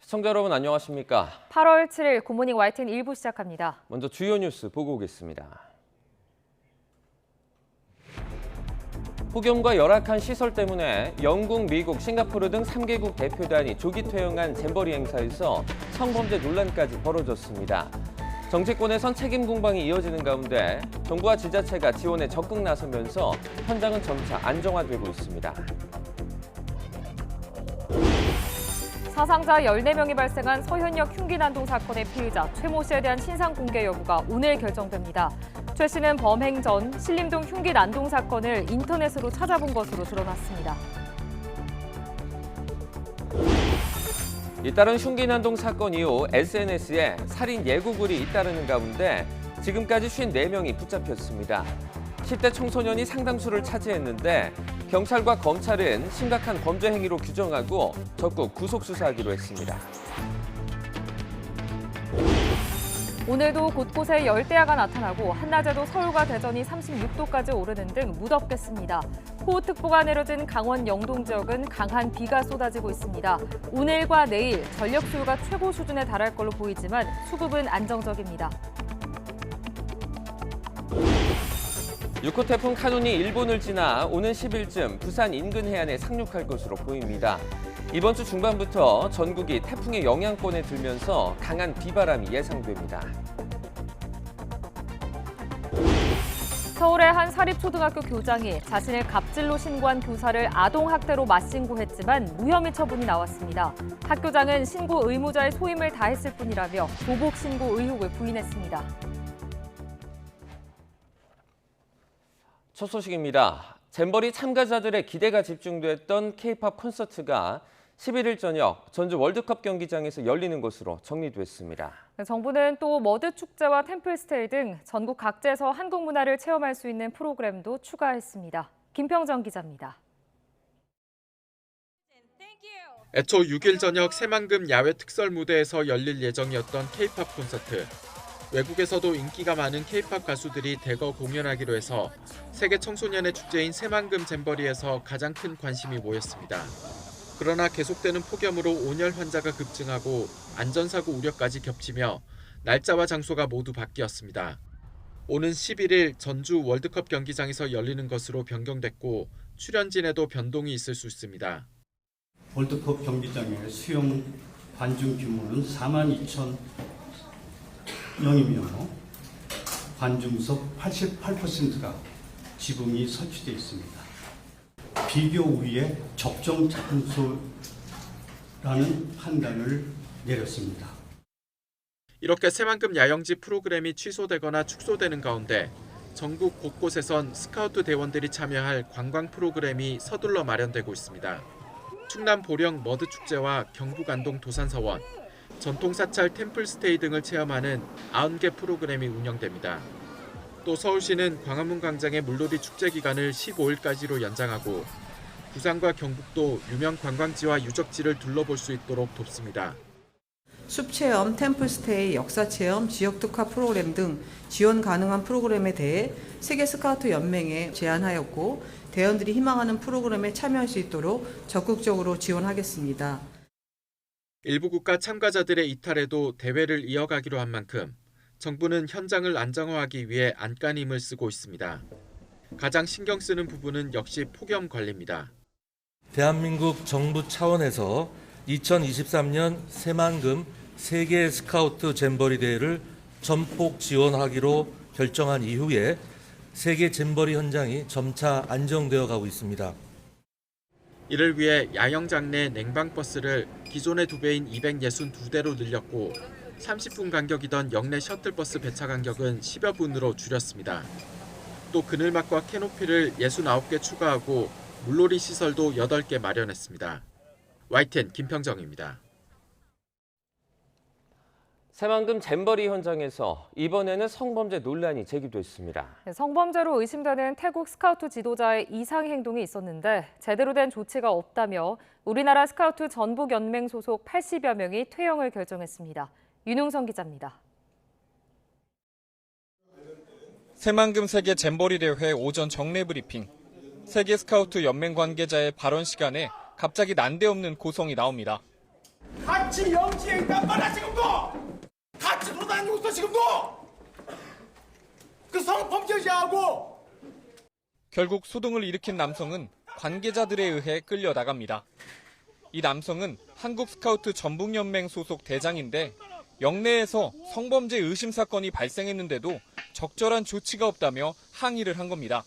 시청자 여러분 안녕하십니까? 8월 7일 굿모닝 YTN 1부 시작합니다. 먼저 주요 뉴스 보고 오겠습니다. 폭염과 열악한 시설 때문에 영국, 미국, 싱가포르 등 3개국 대표단이 조기 퇴영한 잼버리 행사에서 성범죄 논란까지 벌어졌습니다. 정치권에선 책임 공방이 이어지는 가운데 정부와 지자체가 지원에 적극 나서면서 현장은 점차 안정화되고 있습니다. 사상자 14명이 발생한 서현역 흉기 난동 사건의 피의자 최모 씨에 대한 신상 공개 여부가 오늘 결정됩니다. 최 씨는 범행 전 신림동 흉기 난동 사건을 인터넷으로 찾아본 것으로 드러났습니다. 잇따른 흉기 난동 사건 이후 SNS에 살인 예고글이 잇따르는 가운데 지금까지 54명이 붙잡혔습니다. 10대 청소년이 상당수를 차지했는데 경찰과 검찰은 심각한 범죄 행위로 규정하고 적극 구속 수사하기로 했습니다. 오늘도 곳곳에 열대야가 나타나고 한낮에도 서울과 대전이 36도까지 오르는 등 무덥겠습니다. 호우특보가 내려진 강원 영동 지역은 강한 비가 쏟아지고 있습니다. 오늘과 내일 전력 수요가 최고 수준에 달할 걸로 보이지만 수급은 안정적입니다. 6호 태풍 카눈이 일본을 지나 오는 10일쯤 부산 인근 해안에 상륙할 것으로 보입니다. 이번 주 중반부터 전국이 태풍의 영향권에 들면서 강한 비바람이 예상됩니다. 서울의 한 사립초등학교 교장이 자신을 갑질로 신고한 교사를 아동학대로 맞신고했지만 무혐의 처분이 나왔습니다. 학교장은 신고 의무자의 소임을 다했을 뿐이라며 보복 신고 의혹을 부인했습니다. 첫 소식입니다. 잼버리 참가자들의 기대가 집중됐던 K-팝 콘서트가 11일 저녁 전주 월드컵 경기장에서 열리는 것으로 정리됐습니다. 정부는 또 머드 축제와 템플스테이 등 전국 각지에서 한국 문화를 체험할 수 있는 프로그램도 추가했습니다. 김평정 기자입니다. 애초 6일 저녁 새만금 야외 특설 무대에서 열릴 예정이었던 K-팝 콘서트. 외국에서도 인기가 많은 K-팝 가수들이 대거 공연하기로 해서 세계 청소년의 축제인 새만금 잼버리에서 가장 큰 관심이 모였습니다. 그러나 계속되는 폭염으로 온열 환자가 급증하고 안전사고 우려까지 겹치며 날짜와 장소가 모두 바뀌었습니다. 오는 11일 전주 월드컵 경기장에서 열리는 것으로 변경됐고 출연진에도 변동이 있을 수 있습니다. 월드컵 경기장의 수용 관중 규모는 42,000명이며 관중석 88%가 지붕이 설치되어 있습니다. 비교 후에 적정 장소라는 판단을 내렸습니다. 이렇게 새만금 야영지 프로그램이 취소되거나 축소되는 가운데 전국 곳곳에선 스카우트 대원들이 참여할 관광 프로그램이 서둘러 마련되고 있습니다. 충남 보령 머드 축제와 경북 안동 도산서원, 전통사찰 템플스테이 등을 체험하는 90개 프로그램이 운영됩니다. 또 서울시는 광화문 광장의 물놀이 축제 기간을 15일까지로 연장하고 부산과 경북도 유명 관광지와 유적지를 둘러볼 수 있도록 돕습니다. 숲체험, 템플스테이, 역사체험, 지역특화 프로그램 등 지원 가능한 프로그램에 대해 세계 스카우트 연맹에 제안하였고 대원들이 희망하는 프로그램에 참여할 수 있도록 적극적으로 지원하겠습니다. 일부 국가 참가자들의 이탈에도 대회를 이어가기로 한 만큼 정부는 현장을 안정화하기 위해 안간힘을 쓰고 있습니다. 가장 신경 쓰는 부분은 역시 폭염 관리입니다. 대한민국 정부 차원에서 2023년 새만금 세계 스카우트 잼버리 대회를 전폭 지원하기로 결정한 이후에 세계 잼버리 현장이 점차 안정되어 가고 있습니다. 이를 위해 야영장 내 냉방버스를 기존의 2배인 262대로 늘렸고 30분 간격이던 역내 셔틀버스 배차 간격은 10여 분으로 줄였습니다. 또 그늘막과 캐노피를 69개 추가하고 물놀이 시설도 8개 마련했습니다. YTN 김평정입니다. 새만금 잼버리 현장에서 이번에는 성범죄 논란이 제기됐습니다. 성범죄로 의심되는 태국 스카우트 지도자의 이상 행동이 있었는데 제대로 된 조치가 없다며 우리나라 스카우트 전북연맹 소속 80여 명이 퇴영을 결정했습니다. 윤웅선 기자입니다. 새만금 세계 잼버리 대회 오전 정례 브리핑. 세계 스카우트 연맹 관계자의 발언 시간에 갑자기 난데없는 고성이 나옵니다. 같이 영지에 있단 말이야 지금도. 같이 돌아다니고 있어 지금도. 그 성범죄자하고. 결국 소동을 일으킨 남성은 관계자들에 의해 끌려나갑니다. 이 남성은 한국스카우트 전북연맹 소속 대장인데 영내에서 성범죄 의심 사건이 발생했는데도 적절한 조치가 없다며 항의를 한 겁니다.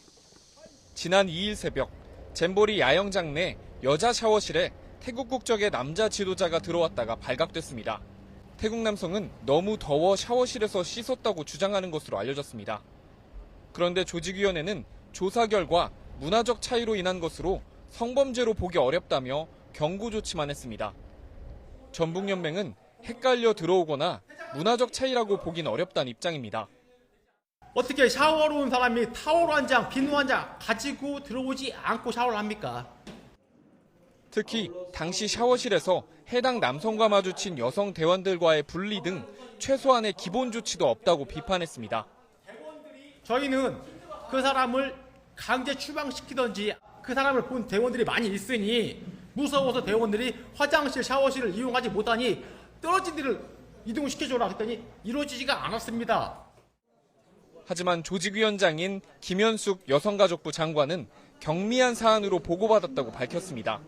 지난 2일 새벽 잼버리 야영장 내 여자 샤워실에 태국 국적의 남자 지도자가 들어왔다가 발각됐습니다. 태국 남성은 너무 더워 샤워실에서 씻었다고 주장하는 것으로 알려졌습니다. 그런데 조직위원회는 조사 결과 문화적 차이로 인한 것으로 성범죄로 보기 어렵다며 경고 조치만 했습니다. 전북연맹은 헷갈려 들어오거나 문화적 차이라고 보긴 어렵다는 입장입니다. 어떻게 샤워로 온 사람이 타월 한 장, 비누 한 장 가지고 들어오지 않고 샤워를 합니까? 특히 당시 샤워실에서 해당 남성과 마주친 여성 대원들과의 분리 등 최소한의 기본 조치도 없다고 비판했습니다. 저희는 그 사람을 강제 추방시키든지 그 사람을 본 대원들이 많이 있으니 무서워서 대원들이 화장실, 샤워실을 이용하지 못하니 떨어진 데를 이동시켜줘라 했더니 이루어지지가 않았습니다. 하지만 조직위원장인 김현숙 여성가족부 장관은 경미한 사안으로 보고받았다고 밝혔습니다.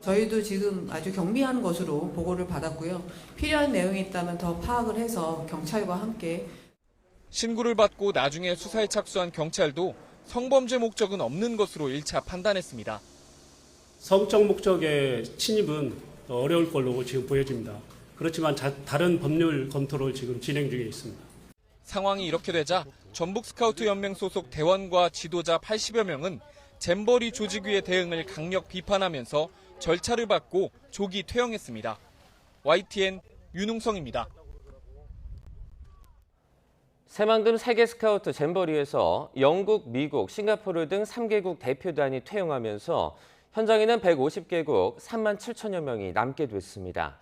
저희도 지금 아주 경미한 것으로 보고를 받았고요. 필요한 내용이 있다면 더 파악을 해서 경찰과 함께 신고를 받고 나중에 수사에 착수한 경찰도 성범죄 목적은 없는 것으로 1차 판단했습니다. 성적 목적의 침입은 어려울 걸로 지금 보여집니다. 그렇지만 다른 법률 검토를 지금 진행 중에 있습니다. 상황이 이렇게 되자 전북스카우트연맹 소속 대원과 지도자 80여 명은 잼버리 조직위의 대응을 강력 비판하면서 절차를 밟고 조기 퇴영했습니다. YTN 윤웅성입니다. 새만금 세계 스카우트 잼버리에서 영국, 미국, 싱가포르 등 3개국 대표단이 퇴영하면서 현장에는 150개국 3만 7천여 명이 남게 됐습니다.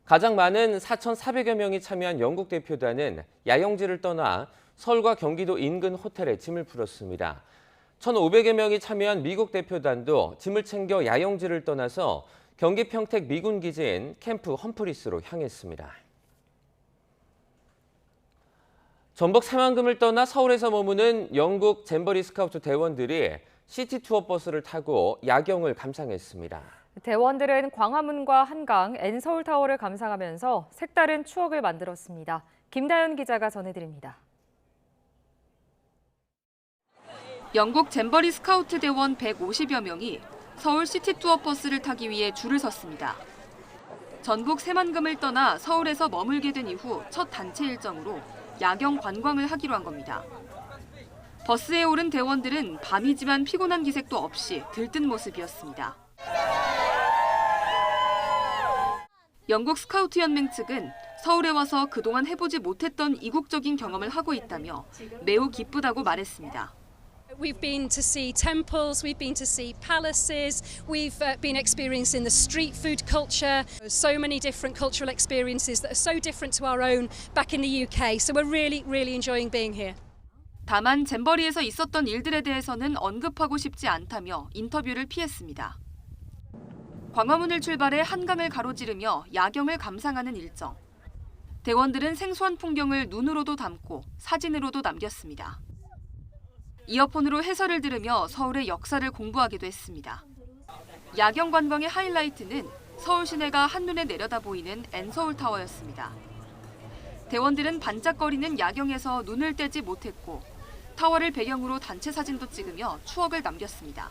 가장 많은 4,400여 명이 참여한 영국 대표단은 야영지를 떠나 서울과 경기도 인근 호텔에 짐을 풀었습니다. 1,500여 명이 참여한 미국 대표단도 짐을 챙겨 야영지를 떠나서 경기 평택 미군 기지인 캠프 험프리스로 향했습니다. 전북 새만금을 떠나 서울에서 머무는 영국 잼버리 스카우트 대원들이 시티 투어 버스를 타고 야경을 감상했습니다. 대원들은 광화문과 한강, N서울타워를 감상하면서 색다른 추억을 만들었습니다. 김다연 기자가 전해드립니다. 영국 잼버리 스카우트 대원 150여 명이 서울 시티 투어 버스를 타기 위해 줄을 섰습니다. 전북 새만금을 떠나 서울에서 머물게 된 이후 첫 단체 일정으로 야경 관광을 하기로 한 겁니다. 버스에 오른 대원들은 밤이지만 피곤한 기색도 없이 들뜬 모습이었습니다. 영국 스카우트 연맹 측은 서울에 와서 그동안 해보지 못했던 이국적인 경험을 하고 있다며 매우 기쁘다고 말했습니다. We've been to see temples, we've been to see palaces, we've been experiencing the street food culture. So many different cultural experiences that are so different to our own back in the UK. So we're really enjoying being here. 다만 잼버리에서 있었던 일들에 대해서는 언급하고 싶지 않다며 인터뷰를 피했습니다. 광화문을 출발해 한강을 가로지르며 야경을 감상하는 일정. 대원들은 생소한 풍경을 눈으로도 담고 사진으로도 남겼습니다. 이어폰으로 해설을 들으며 서울의 역사를 공부하기도 했습니다. 야경 관광의 하이라이트는 서울 시내가 한눈에 내려다 보이는 N서울타워였습니다. 대원들은 반짝거리는 야경에서 눈을 떼지 못했고 타워를 배경으로 단체 사진도 찍으며 추억을 남겼습니다.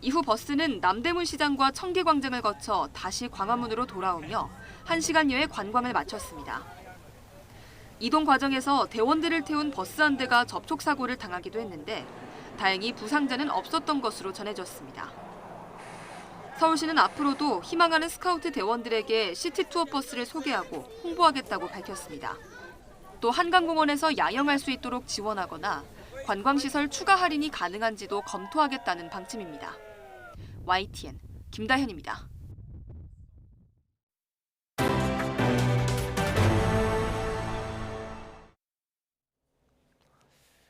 이후 버스는 남대문 시장과 청계광장을 거쳐 다시 광화문으로 돌아오며 1시간여의 관광을 마쳤습니다. 이동 과정에서 대원들을 태운 버스 한 대가 접촉사고를 당하기도 했는데 다행히 부상자는 없었던 것으로 전해졌습니다. 서울시는 앞으로도 희망하는 스카우트 대원들에게 시티 투어 버스를 소개하고 홍보하겠다고 밝혔습니다. 또 한강공원에서 야영할 수 있도록 지원하거나 관광시설 추가 할인이 가능한지도 검토하겠다는 방침입니다. YTN 김다현입니다.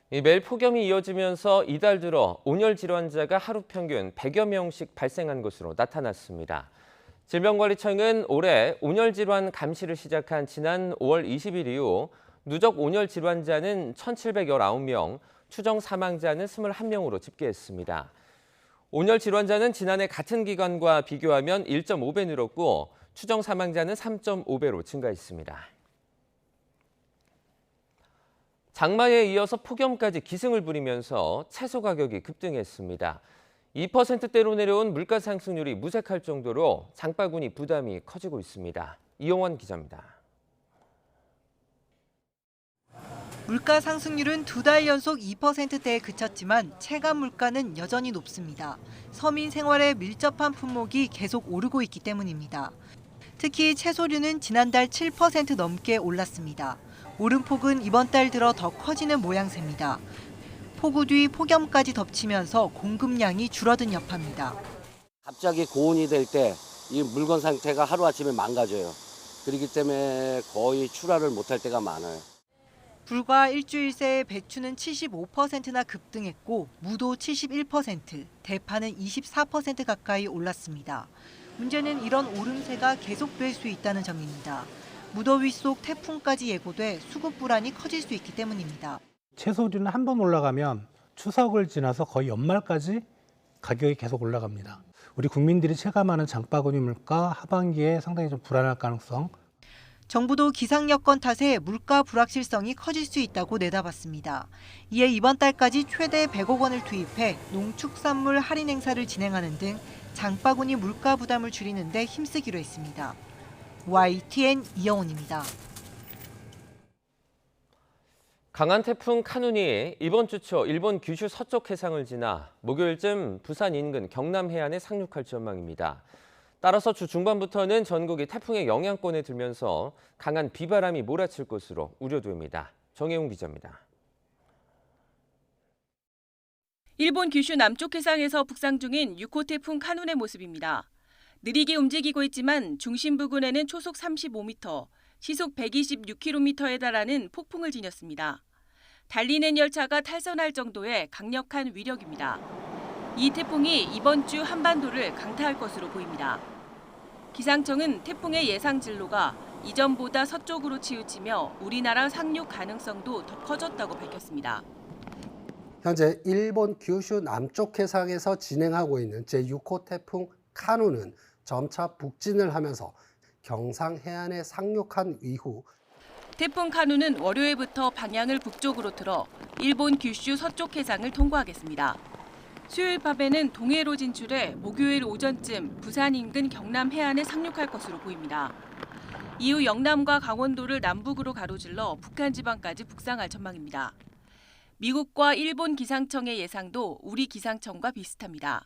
매일 폭염이 이어지면서 이달 들어 온열 질환자가 하루 평균 100여 명씩 발생한 것으로 나타났습니다. 질병관리청은 올해 온열 질환 감시를 시작한 지난 5월 20일 이후 누적 온열 질환자는 1,719명, 추정 사망자는 21명으로 집계했습니다. 온열 질환자는 지난해 같은 기간과 비교하면 1.5배 늘었고 추정 사망자는 3.5배로 증가했습니다. 장마에 이어서 폭염까지 기승을 부리면서 채소 가격이 급등했습니다. 2%대로 내려온 물가 상승률이 무색할 정도로 장바구니 부담이 커지고 있습니다. 이용원 기자입니다. 물가 상승률은 2달 연속 2%대에 그쳤지만 체감 물가는 여전히 높습니다. 서민 생활에 밀접한 품목이 계속 오르고 있기 때문입니다. 특히 채소류는 지난달 7% 넘게 올랐습니다. 오름폭은 이번 달 들어 더 커지는 모양새입니다. 폭우 뒤 폭염까지 덮치면서 공급량이 줄어든 여파입니다. 갑자기 고온이 될 때 이 물건 상태가 하루아침에 망가져요. 그렇기 때문에 거의 출하를 못할 때가 많아요. 불과 일주일 새에 배추는 75%나 급등했고 무도 71%, 대파는 24% 가까이 올랐습니다. 문제는 이런 오름세가 계속될 수 있다는 점입니다. 무더위 속 태풍까지 예고돼 수급 불안이 커질 수 있기 때문입니다. 채소류는 한 번 올라가면 추석을 지나서 거의 연말까지 가격이 계속 올라갑니다. 우리 국민들이 체감하는 장바구니 물가 하반기에 상당히 좀 불안할 가능성. 정부도 기상 여건 탓에 물가 불확실성이 커질 수 있다고 내다봤습니다. 이에 이번 달까지 최대 100억 원을 투입해 농축산물 할인 행사를 진행하는 등 장바구니 물가 부담을 줄이는 데 힘쓰기로 했습니다. YTN 이영훈입니다. 강한 태풍 카눈이 이번 주 초 일본 규슈 서쪽 해상을 지나 목요일쯤 부산 인근 경남 해안에 상륙할 전망입니다. 따라서 주 중반부터는 전국이 태풍의 영향권에 들면서 강한 비바람이 몰아칠 것으로 우려됩니다. 정혜웅 기자입니다. 일본 규슈 남쪽 해상에서 북상 중인 6호 태풍 카눈의 모습입니다. 느리게 움직이고 있지만 중심 부근에는 초속 35m, 시속 126km에 달하는 폭풍을 지녔습니다. 달리는 열차가 탈선할 정도의 강력한 위력입니다. 이 태풍이 이번 주 한반도를 강타할 것으로 보입니다. 기상청은 태풍의 예상 진로가 이전보다 서쪽으로 치우치며 우리나라 상륙 가능성도 더 커졌다고 밝혔습니다. 현재 일본 규슈 남쪽 해상에서 진행하고 있는 제6호 태풍 카눈은 점차 북진을 하면서 경상 해안에 상륙한 이후 태풍 카눈은 월요일부터 방향을 북쪽으로 틀어 일본 규슈 서쪽 해상을 통과하겠습니다. 수요일 밤에는 동해로 진출해 목요일 오전쯤 부산 인근 경남 해안에 상륙할 것으로 보입니다. 이후 영남과 강원도를 남북으로 가로질러 북한 지방까지 북상할 전망입니다. 미국과 일본 기상청의 예상도 우리 기상청과 비슷합니다.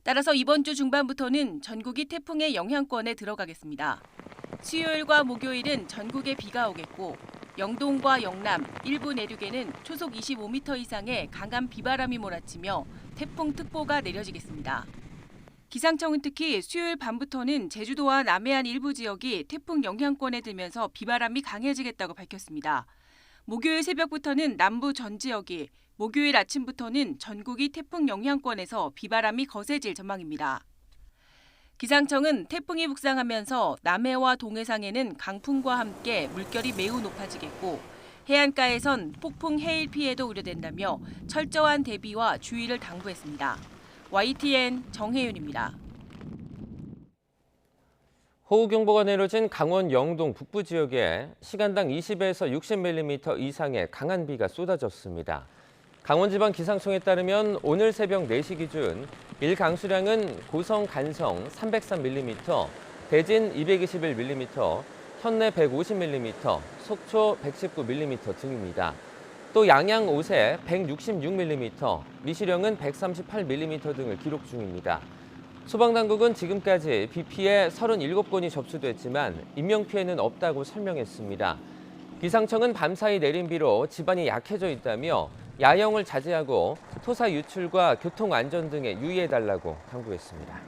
따라서 이번 주 중반부터는 전국이 태풍의 영향권에 들어가겠습니다. 수요일과 목요일은 전국에 비가 오겠고 영동과 영남, 일부 내륙에는 초속 25m 이상의 강한 비바람이 몰아치며 태풍특보가 내려지겠습니다. 기상청은 특히 수요일 밤부터는 제주도와 남해안 일부 지역이 태풍 영향권에 들면서 비바람이 강해지겠다고 밝혔습니다. 목요일 새벽부터는 남부 전 지역이, 목요일 아침부터는 전국이 태풍 영향권에서 비바람이 거세질 전망입니다. 기상청은 태풍이 북상하면서 남해와 동해상에는 강풍과 함께 물결이 매우 높아지겠고 해안가에선 폭풍 해일 피해도 우려된다며 철저한 대비와 주의를 당부했습니다. YTN 정혜윤입니다. 호우경보가 내려진 강원 영동 북부 지역에 시간당 20에서 60mm 이상의 강한 비가 쏟아졌습니다. 강원지방기상청에 따르면 오늘 새벽 4시 기준 일강수량은 고성 간성 303mm, 대진 221mm, 현내 150mm, 속초 119mm 등입니다. 또 양양 5세 166mm, 미시령은 138mm 등을 기록 중입니다. 소방당국은 지금까지 비 피해 37건이 접수됐지만 인명피해는 없다고 설명했습니다. 기상청은 밤사이 내린 비로 지반이 약해져 있다며 야영을 자제하고 토사 유출과 교통안전 등에 유의해달라고 당부했습니다.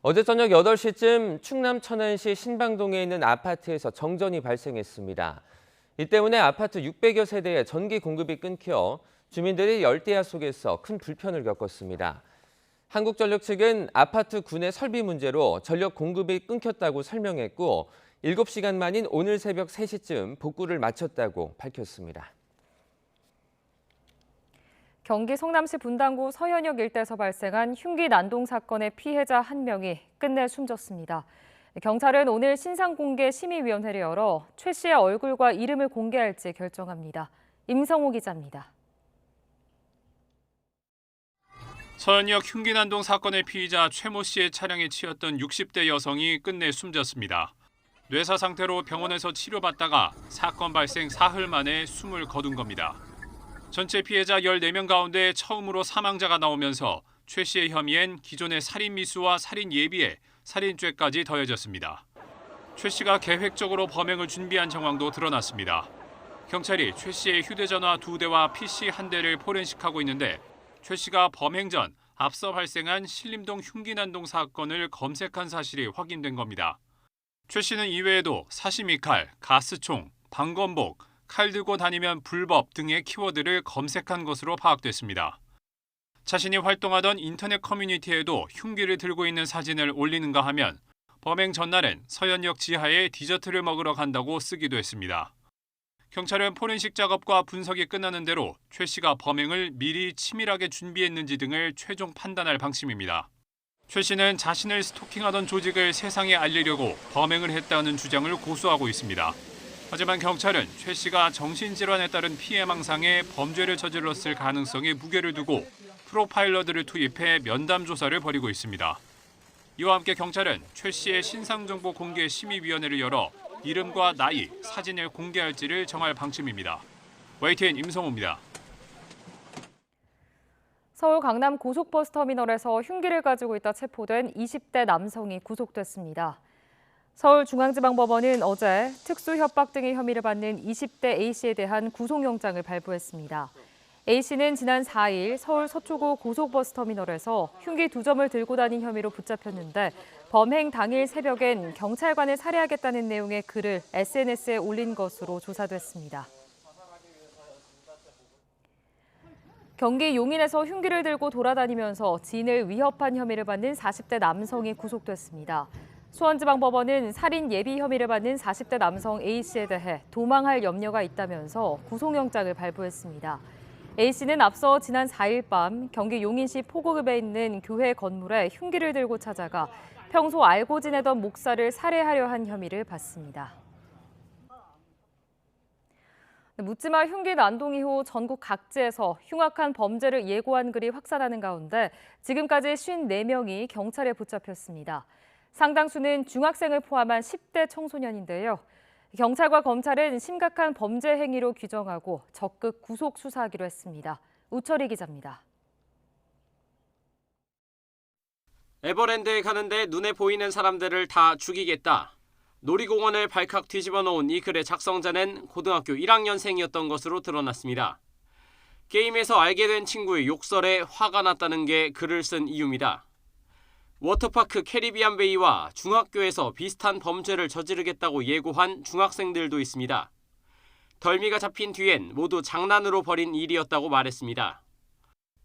어제 저녁 8시쯤 충남 천안시 신방동에 있는 아파트에서 정전이 발생했습니다. 이 때문에 아파트 600여 세대의 전기 공급이 끊겨 주민들이 열대야 속에서 큰 불편을 겪었습니다. 한국전력 측은 아파트 구내 설비 문제로 전력 공급이 끊겼다고 설명했고 7시간 만인 오늘 새벽 3시쯤 복구를 마쳤다고 밝혔습니다. 경기 성남시 분당구 서현역 일대에서 발생한 흉기 난동 사건의 피해자 1명이 끝내 숨졌습니다. 경찰은 오늘 신상공개 심의위원회를 열어 최 씨의 얼굴과 이름을 공개할지 결정합니다. 임성호 기자입니다. 서현역 흉기 난동 사건의 피의자 최모 씨의 차량에 치였던 60대 여성이 끝내 숨졌습니다. 뇌사 상태로 병원에서 치료받다가 사건 발생 사흘 만에 숨을 거둔 겁니다. 전체 피해자 14명 가운데 처음으로 사망자가 나오면서 최 씨의 혐의엔 기존의 살인 미수와 살인 예비에 살인죄까지 더해졌습니다. 최 씨가 계획적으로 범행을 준비한 정황도 드러났습니다. 경찰이 최 씨의 휴대전화 2대와 PC 1대를 포렌식하고 있는데 최 씨가 범행 전 앞서 발생한 신림동 흉기난동 사건을 검색한 사실이 확인된 겁니다. 최 씨는 이외에도 사시미칼, 가스총, 방검복, 칼 들고 다니면 불법 등의 키워드를 검색한 것으로 파악됐습니다. 자신이 활동하던 인터넷 커뮤니티에도 흉기를 들고 있는 사진을 올리는가 하면 범행 전날엔 서현역 지하에 디저트를 먹으러 간다고 쓰기도 했습니다. 경찰은 포렌식 작업과 분석이 끝나는 대로 최 씨가 범행을 미리 치밀하게 준비했는지 등을 최종 판단할 방침입니다. 최 씨는 자신을 스토킹하던 조직을 세상에 알리려고 범행을 했다는 주장을 고수하고 있습니다. 하지만 경찰은 최 씨가 정신질환에 따른 피해망상에 범죄를 저질렀을 가능성에 무게를 두고 프로파일러들을 투입해 면담 조사를 벌이고 있습니다. 이와 함께 경찰은 최 씨의 신상정보 공개 심의위원회를 열어 이름과 나이, 사진을 공개할지를 정할 방침입니다. YTN 임성호입니다. 서울 강남 고속버스터미널에서 흉기를 가지고 있다 체포된 20대 남성이 구속됐습니다. 서울중앙지방법원은 어제 특수협박 등의 혐의를 받는 20대 A씨에 대한 구속영장을 발부했습니다. A씨는 지난 4일 서울 서초구 고속버스터미널에서 흉기 2점을 들고 다닌 혐의로 붙잡혔는데 범행 당일 새벽엔 경찰관을 살해하겠다는 내용의 글을 SNS에 올린 것으로 조사됐습니다. 경기 용인에서 흉기를 들고 돌아다니면서 지인을 위협한 혐의를 받는 40대 남성이 구속됐습니다. 수원지방법원은 살인 예비 혐의를 받는 40대 남성 A씨에 대해 도망할 염려가 있다면서 구속영장을 발부했습니다. A씨는 앞서 지난 4일 밤 경기 용인시 포구읍에 있는 교회 건물에 흉기를 들고 찾아가 평소 알고 지내던 목사를 살해하려 한 혐의를 받습니다. 묻지마 흉기 난동 이후 전국 각지에서 흉악한 범죄를 예고한 글이 확산하는 가운데 지금까지 54명이 경찰에 붙잡혔습니다. 상당수는 중학생을 포함한 10대 청소년인데요. 경찰과 검찰은 심각한 범죄 행위로 규정하고 적극 구속 수사하기로 했습니다. 우철희 기자입니다. 에버랜드에 가는데 눈에 보이는 사람들을 다 죽이겠다. 놀이공원을 발칵 뒤집어 놓은 이 글의 작성자는 고등학교 1학년생이었던 것으로 드러났습니다. 게임에서 알게 된 친구의 욕설에 화가 났다는 게 글을 쓴 이유입니다. 워터파크 캐리비안 베이와 중학교에서 비슷한 범죄를 저지르겠다고 예고한 중학생들도 있습니다. 덜미가 잡힌 뒤엔 모두 장난으로 벌인 일이었다고 말했습니다.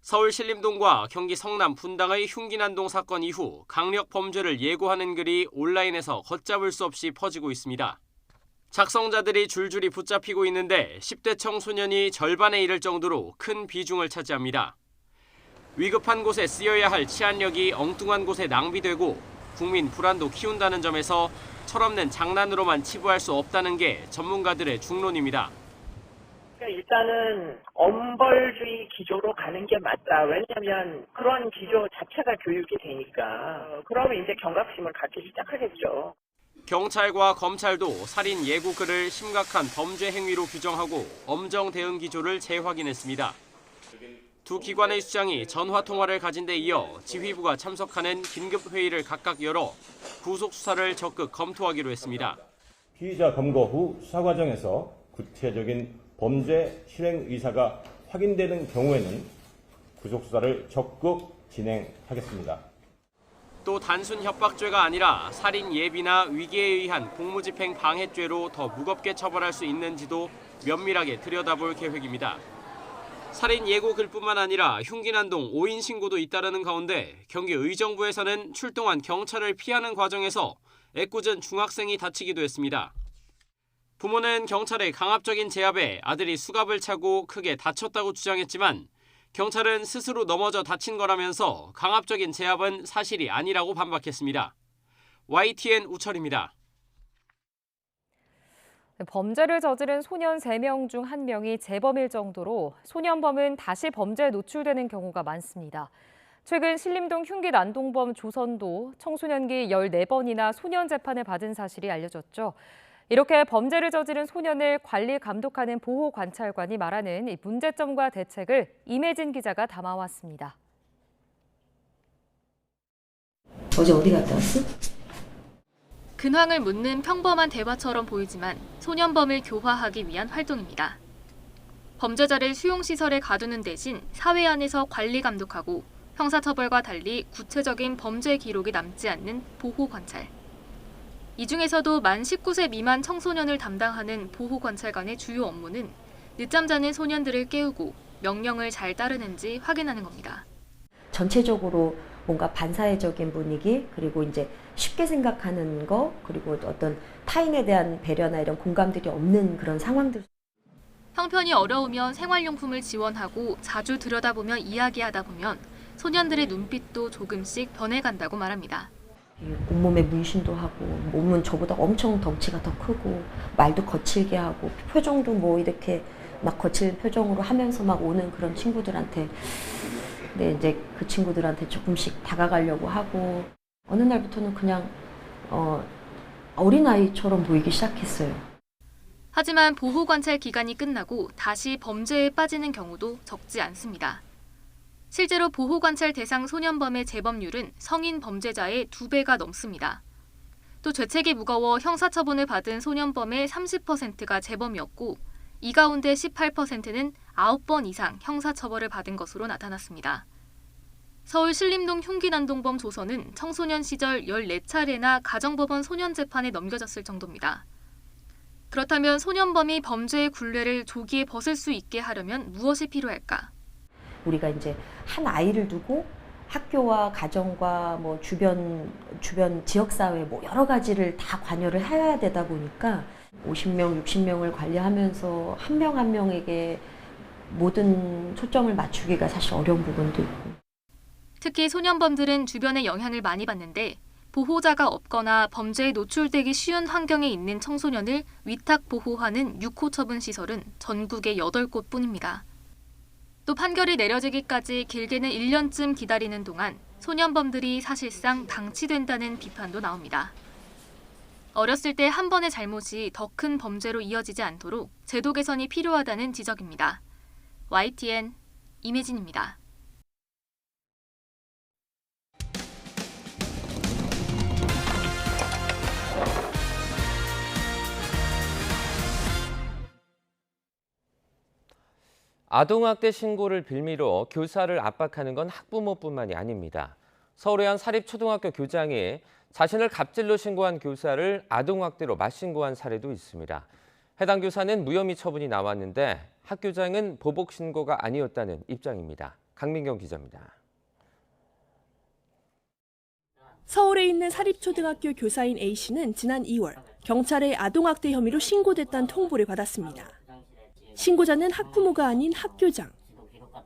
서울 신림동과 경기 성남 분당의 흉기난동 사건 이후 강력 범죄를 예고하는 글이 온라인에서 걷잡을 수 없이 퍼지고 있습니다. 작성자들이 줄줄이 붙잡히고 있는데 10대 청소년이 절반에 이를 정도로 큰 비중을 차지합니다. 위급한 곳에 쓰여야 할 치안력이 엉뚱한 곳에 낭비되고 국민 불안도 키운다는 점에서 철없는 장난으로만 치부할 수 없다는 게 전문가들의 중론입니다. 일단은 엄벌주의 기조로 가는 게 맞다. 왜냐하면 그런 기조 자체가 교육이 되니까. 그러면 이제 경각심을 갖기 시작하겠죠. 경찰과 검찰도 살인 예고 글을 심각한 범죄 행위로 규정하고 엄정 대응 기조를 재확인했습니다. 두 기관의 수장이 전화 통화를 가진 데 이어 지휘부가 참석하는 긴급 회의를 각각 열어 구속 수사를 적극 검토하기로 했습니다. 피의자 검거 후 수사 과정에서 구체적인 범죄 실행 의사가 확인되는 경우에는 구속 수사를 적극 진행하겠습니다. 또 단순 협박죄가 아니라 살인 예비나 위기에 의한 공무집행 방해죄로 더 무겁게 처벌할 수 있는지도 면밀하게 들여다볼 계획입니다. 살인 예고글뿐만 아니라 흉기난동 5인 신고도 잇따르는 가운데 경기 의정부에서는 출동한 경찰을 피하는 과정에서 애꿎은 중학생이 다치기도 했습니다. 부모는 경찰의 강압적인 제압에 아들이 수갑을 차고 크게 다쳤다고 주장했지만 경찰은 스스로 넘어져 다친 거라면서 강압적인 제압은 사실이 아니라고 반박했습니다. YTN 우철입니다. 범죄를 저지른 소년 3명 중 1명이 재범일 정도로 소년범은 다시 범죄에 노출되는 경우가 많습니다. 최근 신림동 흉기 난동범 조선도 청소년기 14번이나 소년 재판을 받은 사실이 알려졌죠. 이렇게 범죄를 저지른 소년을 관리 감독하는 보호관찰관이 말하는 이 문제점과 대책을 임혜진 기자가 담아왔습니다. 어제 어디 갔다 왔어? 근황을 묻는 평범한 대화처럼 보이지만 소년범을 교화하기 위한 활동입니다. 범죄자를 수용시설에 가두는 대신 사회 안에서 관리 감독하고 형사처벌과 달리 구체적인 범죄 기록이 남지 않는 보호관찰. 이 중에서도 만 19세 미만 청소년을 담당하는 보호관찰관의 주요 업무는 늦잠 자는 소년들을 깨우고 명령을 잘 따르는지 확인하는 겁니다. 전체적으로 뭔가 반사회적인 분위기, 그리고 이제 쉽게 생각하는 거, 그리고 어떤 타인에 대한 배려나 이런 공감들이 없는 그런 상황들. 형편이 어려우면 생활용품을 지원하고 자주 들여다보며 이야기하다 보면 소년들의 눈빛도 조금씩 변해간다고 말합니다. 온몸에 문신도 하고, 몸은 저보다 엄청 덩치가 더 크고, 말도 거칠게 하고, 표정도 뭐 이렇게 막 거칠 표정으로 하면서 막 오는 그런 친구들한테, 근데 이제 그 친구들한테 조금씩 다가가려고 하고, 어느 날부터는 그냥 어린아이처럼 보이기 시작했어요. 하지만 보호관찰 기간이 끝나고 다시 범죄에 빠지는 경우도 적지 않습니다. 실제로 보호관찰 대상 소년범의 재범률은 성인 범죄자의 2배가 넘습니다. 또 죄책이 무거워 형사처분을 받은 소년범의 30%가 재범이었고 이 가운데 18%는 9번 이상 형사처벌을 받은 것으로 나타났습니다. 서울 신림동 흉기난동범 조선은 청소년 시절 14차례나 가정법원 소년재판에 넘겨졌을 정도입니다. 그렇다면 소년범이 범죄의 굴레를 조기에 벗을 수 있게 하려면 무엇이 필요할까? 우리가 이제 한 아이를 두고 학교와 가정과 뭐 주변 지역사회 뭐 여러 가지를 다 관여를 해야 되다 보니까 50명, 60명을 관리하면서 한 명 한 명에게 모든 초점을 맞추기가 사실 어려운 부분도 있고. 특히 소년범들은 주변의 영향을 많이 받는데 보호자가 없거나 범죄에 노출되기 쉬운 환경에 있는 청소년을 위탁 보호하는 6호 처분 시설은 전국에 8곳뿐입니다. 또 판결이 내려지기까지 길게는 1년쯤 기다리는 동안 소년범들이 사실상 방치된다는 비판도 나옵니다. 어렸을 때 한 번의 잘못이 더 큰 범죄로 이어지지 않도록 제도 개선이 필요하다는 지적입니다. YTN 임혜진입니다. 아동학대 신고를 빌미로 교사를 압박하는 건 학부모뿐만이 아닙니다. 서울의 한 사립초등학교 교장이 자신을 갑질로 신고한 교사를 아동학대로 맞신고한 사례도 있습니다. 해당 교사는 무혐의 처분이 나왔는데 학교장은 보복 신고가 아니었다는 입장입니다. 강민경 기자입니다. 서울에 있는 사립초등학교 교사인 A씨는 지난 2월 경찰에 아동학대 혐의로 신고됐다는 통보를 받았습니다. 신고자는 학부모가 아닌 학교장.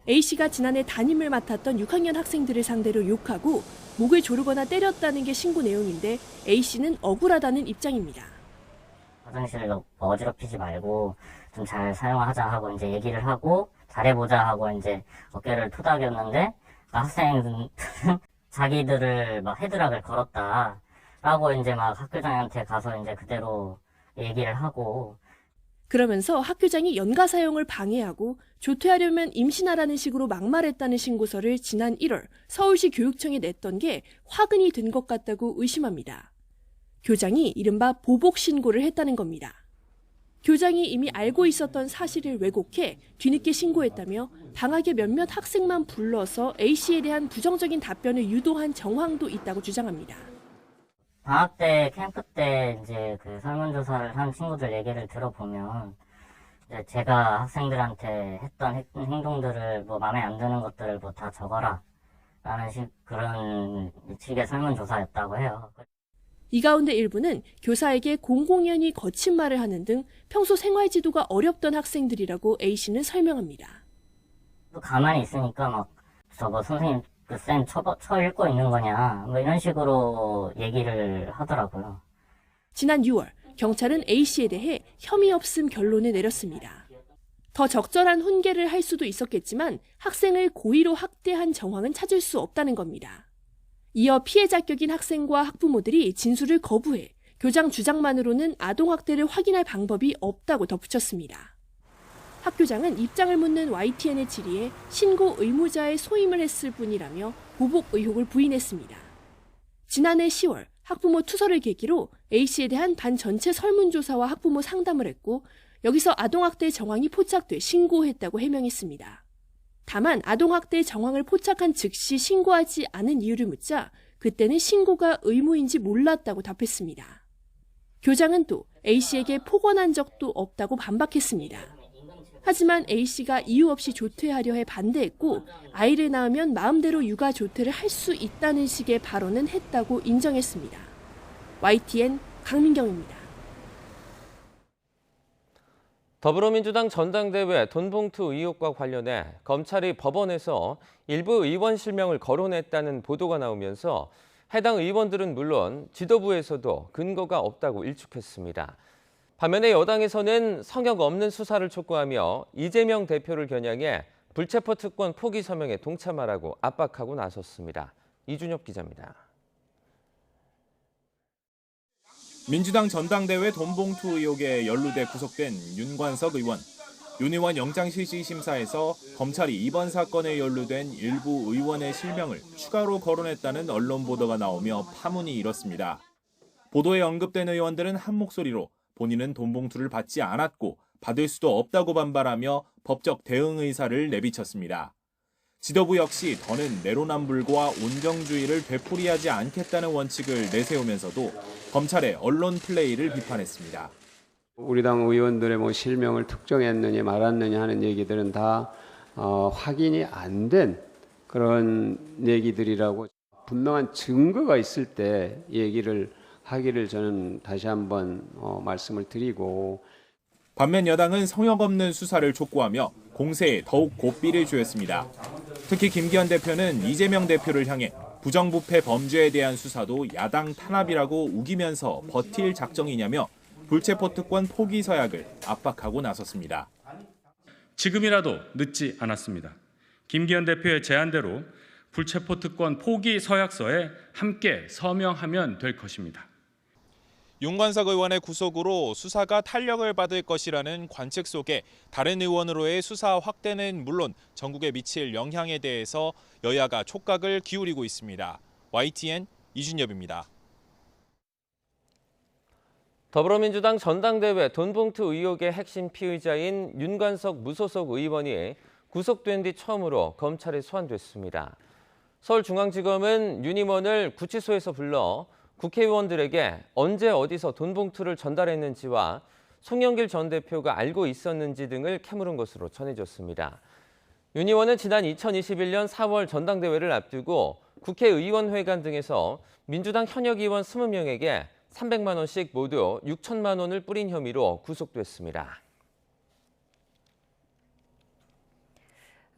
A씨가 지난해 담임을 맡았던 6학년 학생들을 상대로 욕하고 목을 조르거나 때렸다는 게 신고 내용인데 A씨는 억울하다는 입장입니다. 화장실을 어지럽히지 말고 좀 잘 사용하자 하고 이제 얘기를 하고 잘해보자 하고 이제 어깨를 토닥였는데 학생들은 자기들을 막 헤드락을 걸었다라고 이제 막 학교장한테 가서 이제 그대로 얘기를 하고. 그러면서 학교장이 연가 사용을 방해하고 조퇴하려면 임신하라는 식으로 막말했다는 신고서를 지난 1월 서울시 교육청에 냈던 게 화근이 된 것 같다고 의심합니다. 교장이 이른바 보복 신고를 했다는 겁니다. 교장이 이미 알고 있었던 사실을 왜곡해 뒤늦게 신고했다며 방학에 몇몇 학생만 불러서 A씨에 대한 부정적인 답변을 유도한 정황도 있다고 주장합니다. 방학 때 캠프 때 이제 그 설문조사를 한 친구들 얘기를 들어보면 이제 제가 학생들한테 했던 행동들을 뭐 마음에 안 드는 것들을 뭐 다 적어라 라는 그런 식의 설문조사였다고 해요. 이 가운데 일부는 교사에게 공공연히 거친 말을 하는 등 평소 생활 지도가 어렵던 학생들이라고 A씨는 설명합니다. 또 가만히 있으니까 막 저거 선생님 그 쌤 쳐 읽고 있는 거냐 뭐 이런 식으로 얘기를 하더라고요. 지난 6월 경찰은 A씨에 대해 혐의 없음 결론을 내렸습니다. 더 적절한 훈계를 할 수도 있었겠지만 학생을 고의로 학대한 정황은 찾을 수 없다는 겁니다. 이어 피해자격인 학생과 학부모들이 진술을 거부해 교장 주장만으로는 아동학대를 확인할 방법이 없다고 덧붙였습니다. 학교장은 입장을 묻는 YTN의 질의에 신고 의무자의 소임을 했을 뿐이라며 보복 의혹을 부인했습니다. 지난해 10월 학부모 투서를 계기로 A씨에 대한 반 전체 설문조사와 학부모 상담을 했고 여기서 아동학대 정황이 포착돼 신고했다고 해명했습니다. 다만 아동학대 정황을 포착한 즉시 신고하지 않은 이유를 묻자 그때는 신고가 의무인지 몰랐다고 답했습니다. 교장은 또 A씨에게 폭언한 적도 없다고 반박했습니다. 하지만 A씨가 이유 없이 조퇴하려 해 반대했고 아이를 낳으면 마음대로 육아 조퇴를 할 수 있다는 식의 발언은 했다고 인정했습니다. YTN 강민경입니다. 더불어민주당 전당대회 돈봉투 의혹과 관련해 검찰이 법원에서 일부 의원 실명을 거론했다는 보도가 나오면서 해당 의원들은 물론 지도부에서도 근거가 없다고 일축했습니다. 반면에 여당에서는 성역 없는 수사를 촉구하며 이재명 대표를 겨냥해 불체포 특권 포기 서명에 동참하라고 압박하고 나섰습니다. 이준엽 기자입니다. 민주당 전당대회 돈봉투 의혹에 연루돼 구속된 윤관석 의원. 윤 의원 영장실시심사에서 검찰이 이번 사건에 연루된 일부 의원의 실명을 추가로 거론했다는 언론 보도가 나오며 파문이 일었습니다. 보도에 언급된 의원들은 한 목소리로 본인은 돈봉투를 받지 않았고 받을 수도 없다고 반발하며 법적 대응 의사를 내비쳤습니다. 지도부 역시 더는 내로남불과 온정주의를 되풀이하지 않겠다는 원칙을 내세우면서도 검찰의 언론 플레이를 비판했습니다. 우리 당 의원들의 뭐 실명을 특정했느냐 말았느냐 하는 얘기들은 다 확인이 안 된 그런 얘기들이라고 분명한 증거가 있을 때 얘기를 하기를 저는 다시 한번 말씀을 드리고 반면 여당은 성역 없는 수사를 촉구하며 공세에 더욱 고삐를 주었습니다. 특히 김기현 대표는 이재명 대표를 향해 부정부패 범죄에 대한 수사도 야당 탄압이라고 우기면서 버틸 작정이냐며 불체포 특권 포기 서약을 압박하고 나섰습니다. 지금이라도 늦지 않았습니다. 김기현 대표의 제안대로 불체포 특권 포기 서약서에 함께 서명하면 될 것입니다. 윤관석 의원의 구속으로 수사가 탄력을 받을 것이라는 관측 속에 다른 의원으로의 수사 확대는 물론 전국에 미칠 영향에 대해서 여야가 촉각을 기울이고 있습니다. YTN 이준엽입니다. 더불어민주당 전당대회 돈봉투 의혹의 핵심 피의자인 윤관석 무소속 의원이 구속된 뒤 처음으로 검찰에 소환됐습니다. 서울중앙지검은 윤 의원을 구치소에서 불러 국회의원들에게 언제 어디서 돈봉투를 전달했는지와 송영길 전 대표가 알고 있었는지 등을 캐물은 것으로 전해졌습니다. 윤 의원은 지난 2021년 4월 전당대회를 앞두고 국회의원회관 등에서 민주당 현역 의원 20명에게 300만 원씩 모두 6천만 원을 뿌린 혐의로 구속됐습니다.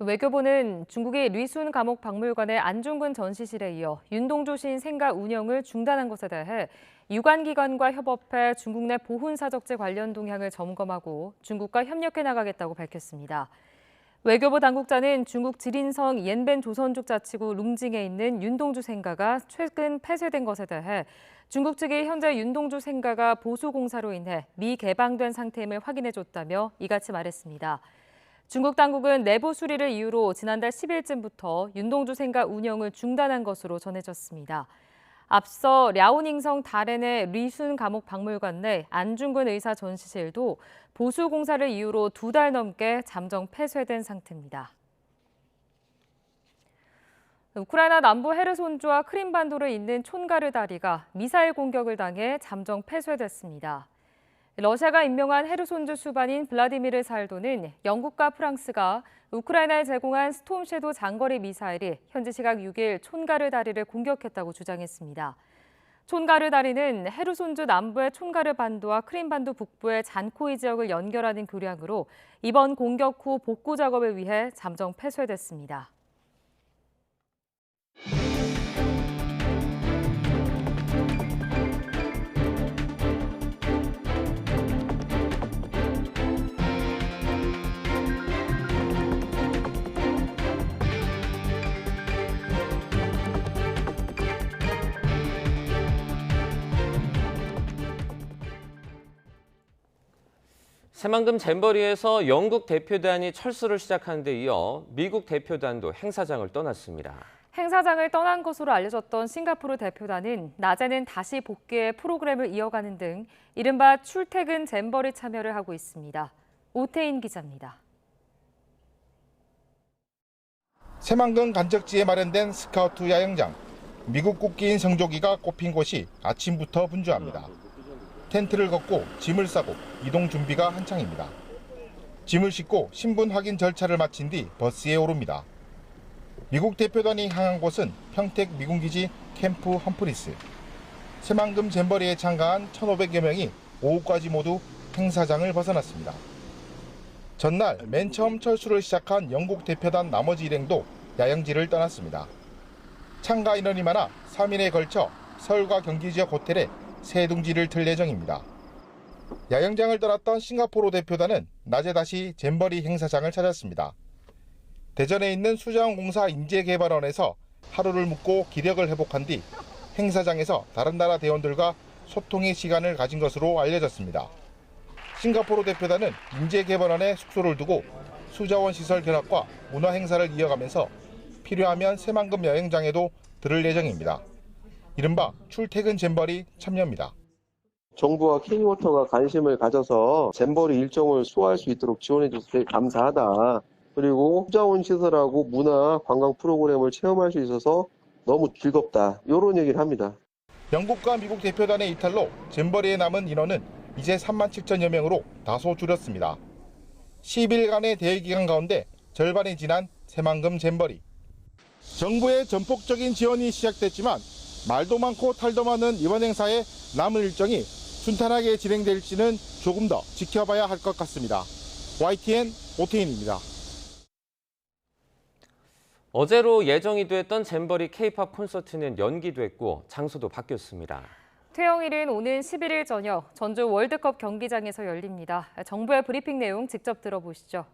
외교부는 중국의 리순 감옥 박물관의 안중근 전시실에 이어 윤동주 시인 생가 운영을 중단한 것에 대해 유관기관과 협업해 중국 내 보훈사적재 관련 동향을 점검하고 중국과 협력해 나가겠다고 밝혔습니다. 외교부 당국자는 중국 지린성 옌벤 조선족 자치구 룽징에 있는 윤동주 생가가 최근 폐쇄된 것에 대해 중국 측이 현재 윤동주 생가가 보수공사로 인해 미개방된 상태임을 확인해줬다며 이같이 말했습니다. 중국 당국은 내부 수리를 이유로 지난달 10일쯤부터 윤동주 생가 운영을 중단한 것으로 전해졌습니다. 앞서 랴오닝성 다롄의 리순 감옥 박물관 내 안중근 의사 전시실도 보수 공사를 이유로 2달 넘게 잠정 폐쇄된 상태입니다. 우크라이나 남부 헤르손주와 크림반도를 잇는 촌가르 다리가 미사일 공격을 당해 잠정 폐쇄됐습니다. 러시아가 임명한 헤르손주 수반인 블라디미르 살도는 영국과 프랑스가 우크라이나에 제공한 스톰 섀도 장거리 미사일이 현지 시각 6일 촌가르 다리를 공격했다고 주장했습니다. 촌가르 다리는 헤르손주 남부의 촌가르 반도와 크림반도 북부의 잔코이 지역을 연결하는 교량으로 이번 공격 후 복구 작업을 위해 잠정 폐쇄됐습니다. 새만금 잼버리에서 영국 대표단이 철수를 시작하는 데 이어 미국 대표단도 행사장을 떠났습니다. 행사장을 떠난 것으로 알려졌던 싱가포르 대표단은 낮에는 다시 복귀해 프로그램을 이어가는 등 이른바 출퇴근 잼버리 참여를 하고 있습니다. 오태인 기자입니다. 새만금 간적지에 마련된 스카우트 야영장. 미국 국기인 성조기가 꼽힌 곳이 아침부터 분주합니다. 텐트를 걷고 짐을 싸고 이동 준비가 한창입니다. 짐을 싣고 신분 확인 절차를 마친 뒤 버스에 오릅니다. 미국 대표단이 향한 곳은 평택 미군기지 캠프 험프리스. 새만금 잼버리에 참가한 1,500여 명이 오후까지 모두 행사장을 벗어났습니다. 전날 맨 처음 철수를 시작한 영국 대표단 나머지 일행도 야영지를 떠났습니다. 참가 인원이 많아 3일에 걸쳐 서울과 경기 지역 호텔에 새 둥지를 틀 예정입니다. 야영장을 떠났던 싱가포르 대표단은 낮에 다시 잼버리 행사장을 찾았습니다. 대전에 있는 수자원공사 인재개발원에서 하루를 묵고 기력을 회복한 뒤 행사장에서 다른 나라 대원들과 소통의 시간을 가진 것으로 알려졌습니다. 싱가포르 대표단은 인재개발원에 숙소를 두고 수자원 시설 견학과 문화 행사를 이어가면서 필요하면 새만금 여행장에도 들을 예정입니다. 이른바 출퇴근 잼버리 참여입니다. 정부와 K워터가 관심을 가져서 잼버리 일정을 수호할 수 있도록 지원해 주셔서 감사하다. 그리고 수자원 시설하고 문화 관광 프로그램을 체험할 수 있어서 너무 즐겁다. 이런 얘기를 합니다. 영국과 미국 대표단의 이탈로 잼버리에 남은 인원은 이제 37,000여 명으로 다소 줄었습니다. 10일간의 대회 기간 가운데 절반이 지난 새만금 잼버리. 정부의 전폭적인 지원이 시작됐지만 말도 많고 탈도 많은 이번 행사에 남은 일정이 순탄하게 진행될지는 조금 더 지켜봐야 할 것 같습니다. YTN 오태인입니다. 어제로 예정이 됐던 잼버리 K-팝 콘서트는 연기됐고 장소도 바뀌었습니다. 퇴영일은 오는 11일 저녁 전주 월드컵 경기장에서 열립니다. 정부의 브리핑 내용 직접 들어보시죠.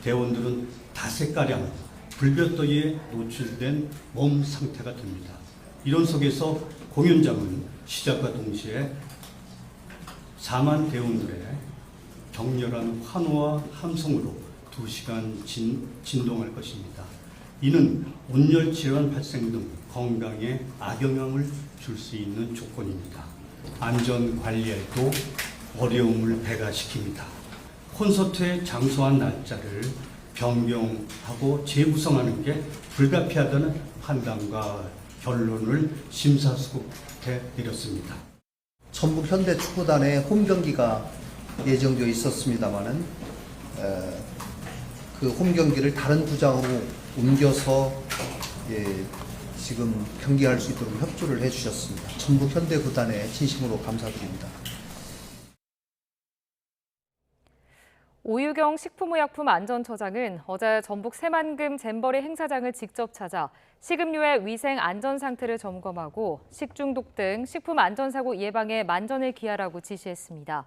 대원들은 다세가량 불볕더위에 노출된 몸 상태가 됩니다. 이런 속에서 공연장은 시작과 동시에 4만 대원들의 격렬한 환호와 함성으로 2시간 진동할 것입니다. 이는 온열 질환 발생 등 건강에 악영향을 줄 수 있는 조건입니다. 안전 관리에도 어려움을 배가시킵니다. 콘서트의 장소와 날짜를 변경하고 재구성하는 게 불가피하다는 판단과 결론을 심사숙고해 내렸습니다. 전북 현대축구단의 홈 경기가 예정되어 있었습니다만은 그 홈 경기를 다른 구장으로 옮겨서 지금 경기할 수 있도록 협조를 해주셨습니다. 전북 현대구단에 진심으로 감사드립니다. 오유경 식품의약품안전처장은 어제 전북 새만금 잼버리 행사장을 직접 찾아 식음료의 위생 안전 상태를 점검하고 식중독 등 식품 안전사고 예방에 만전을 기하라고 지시했습니다.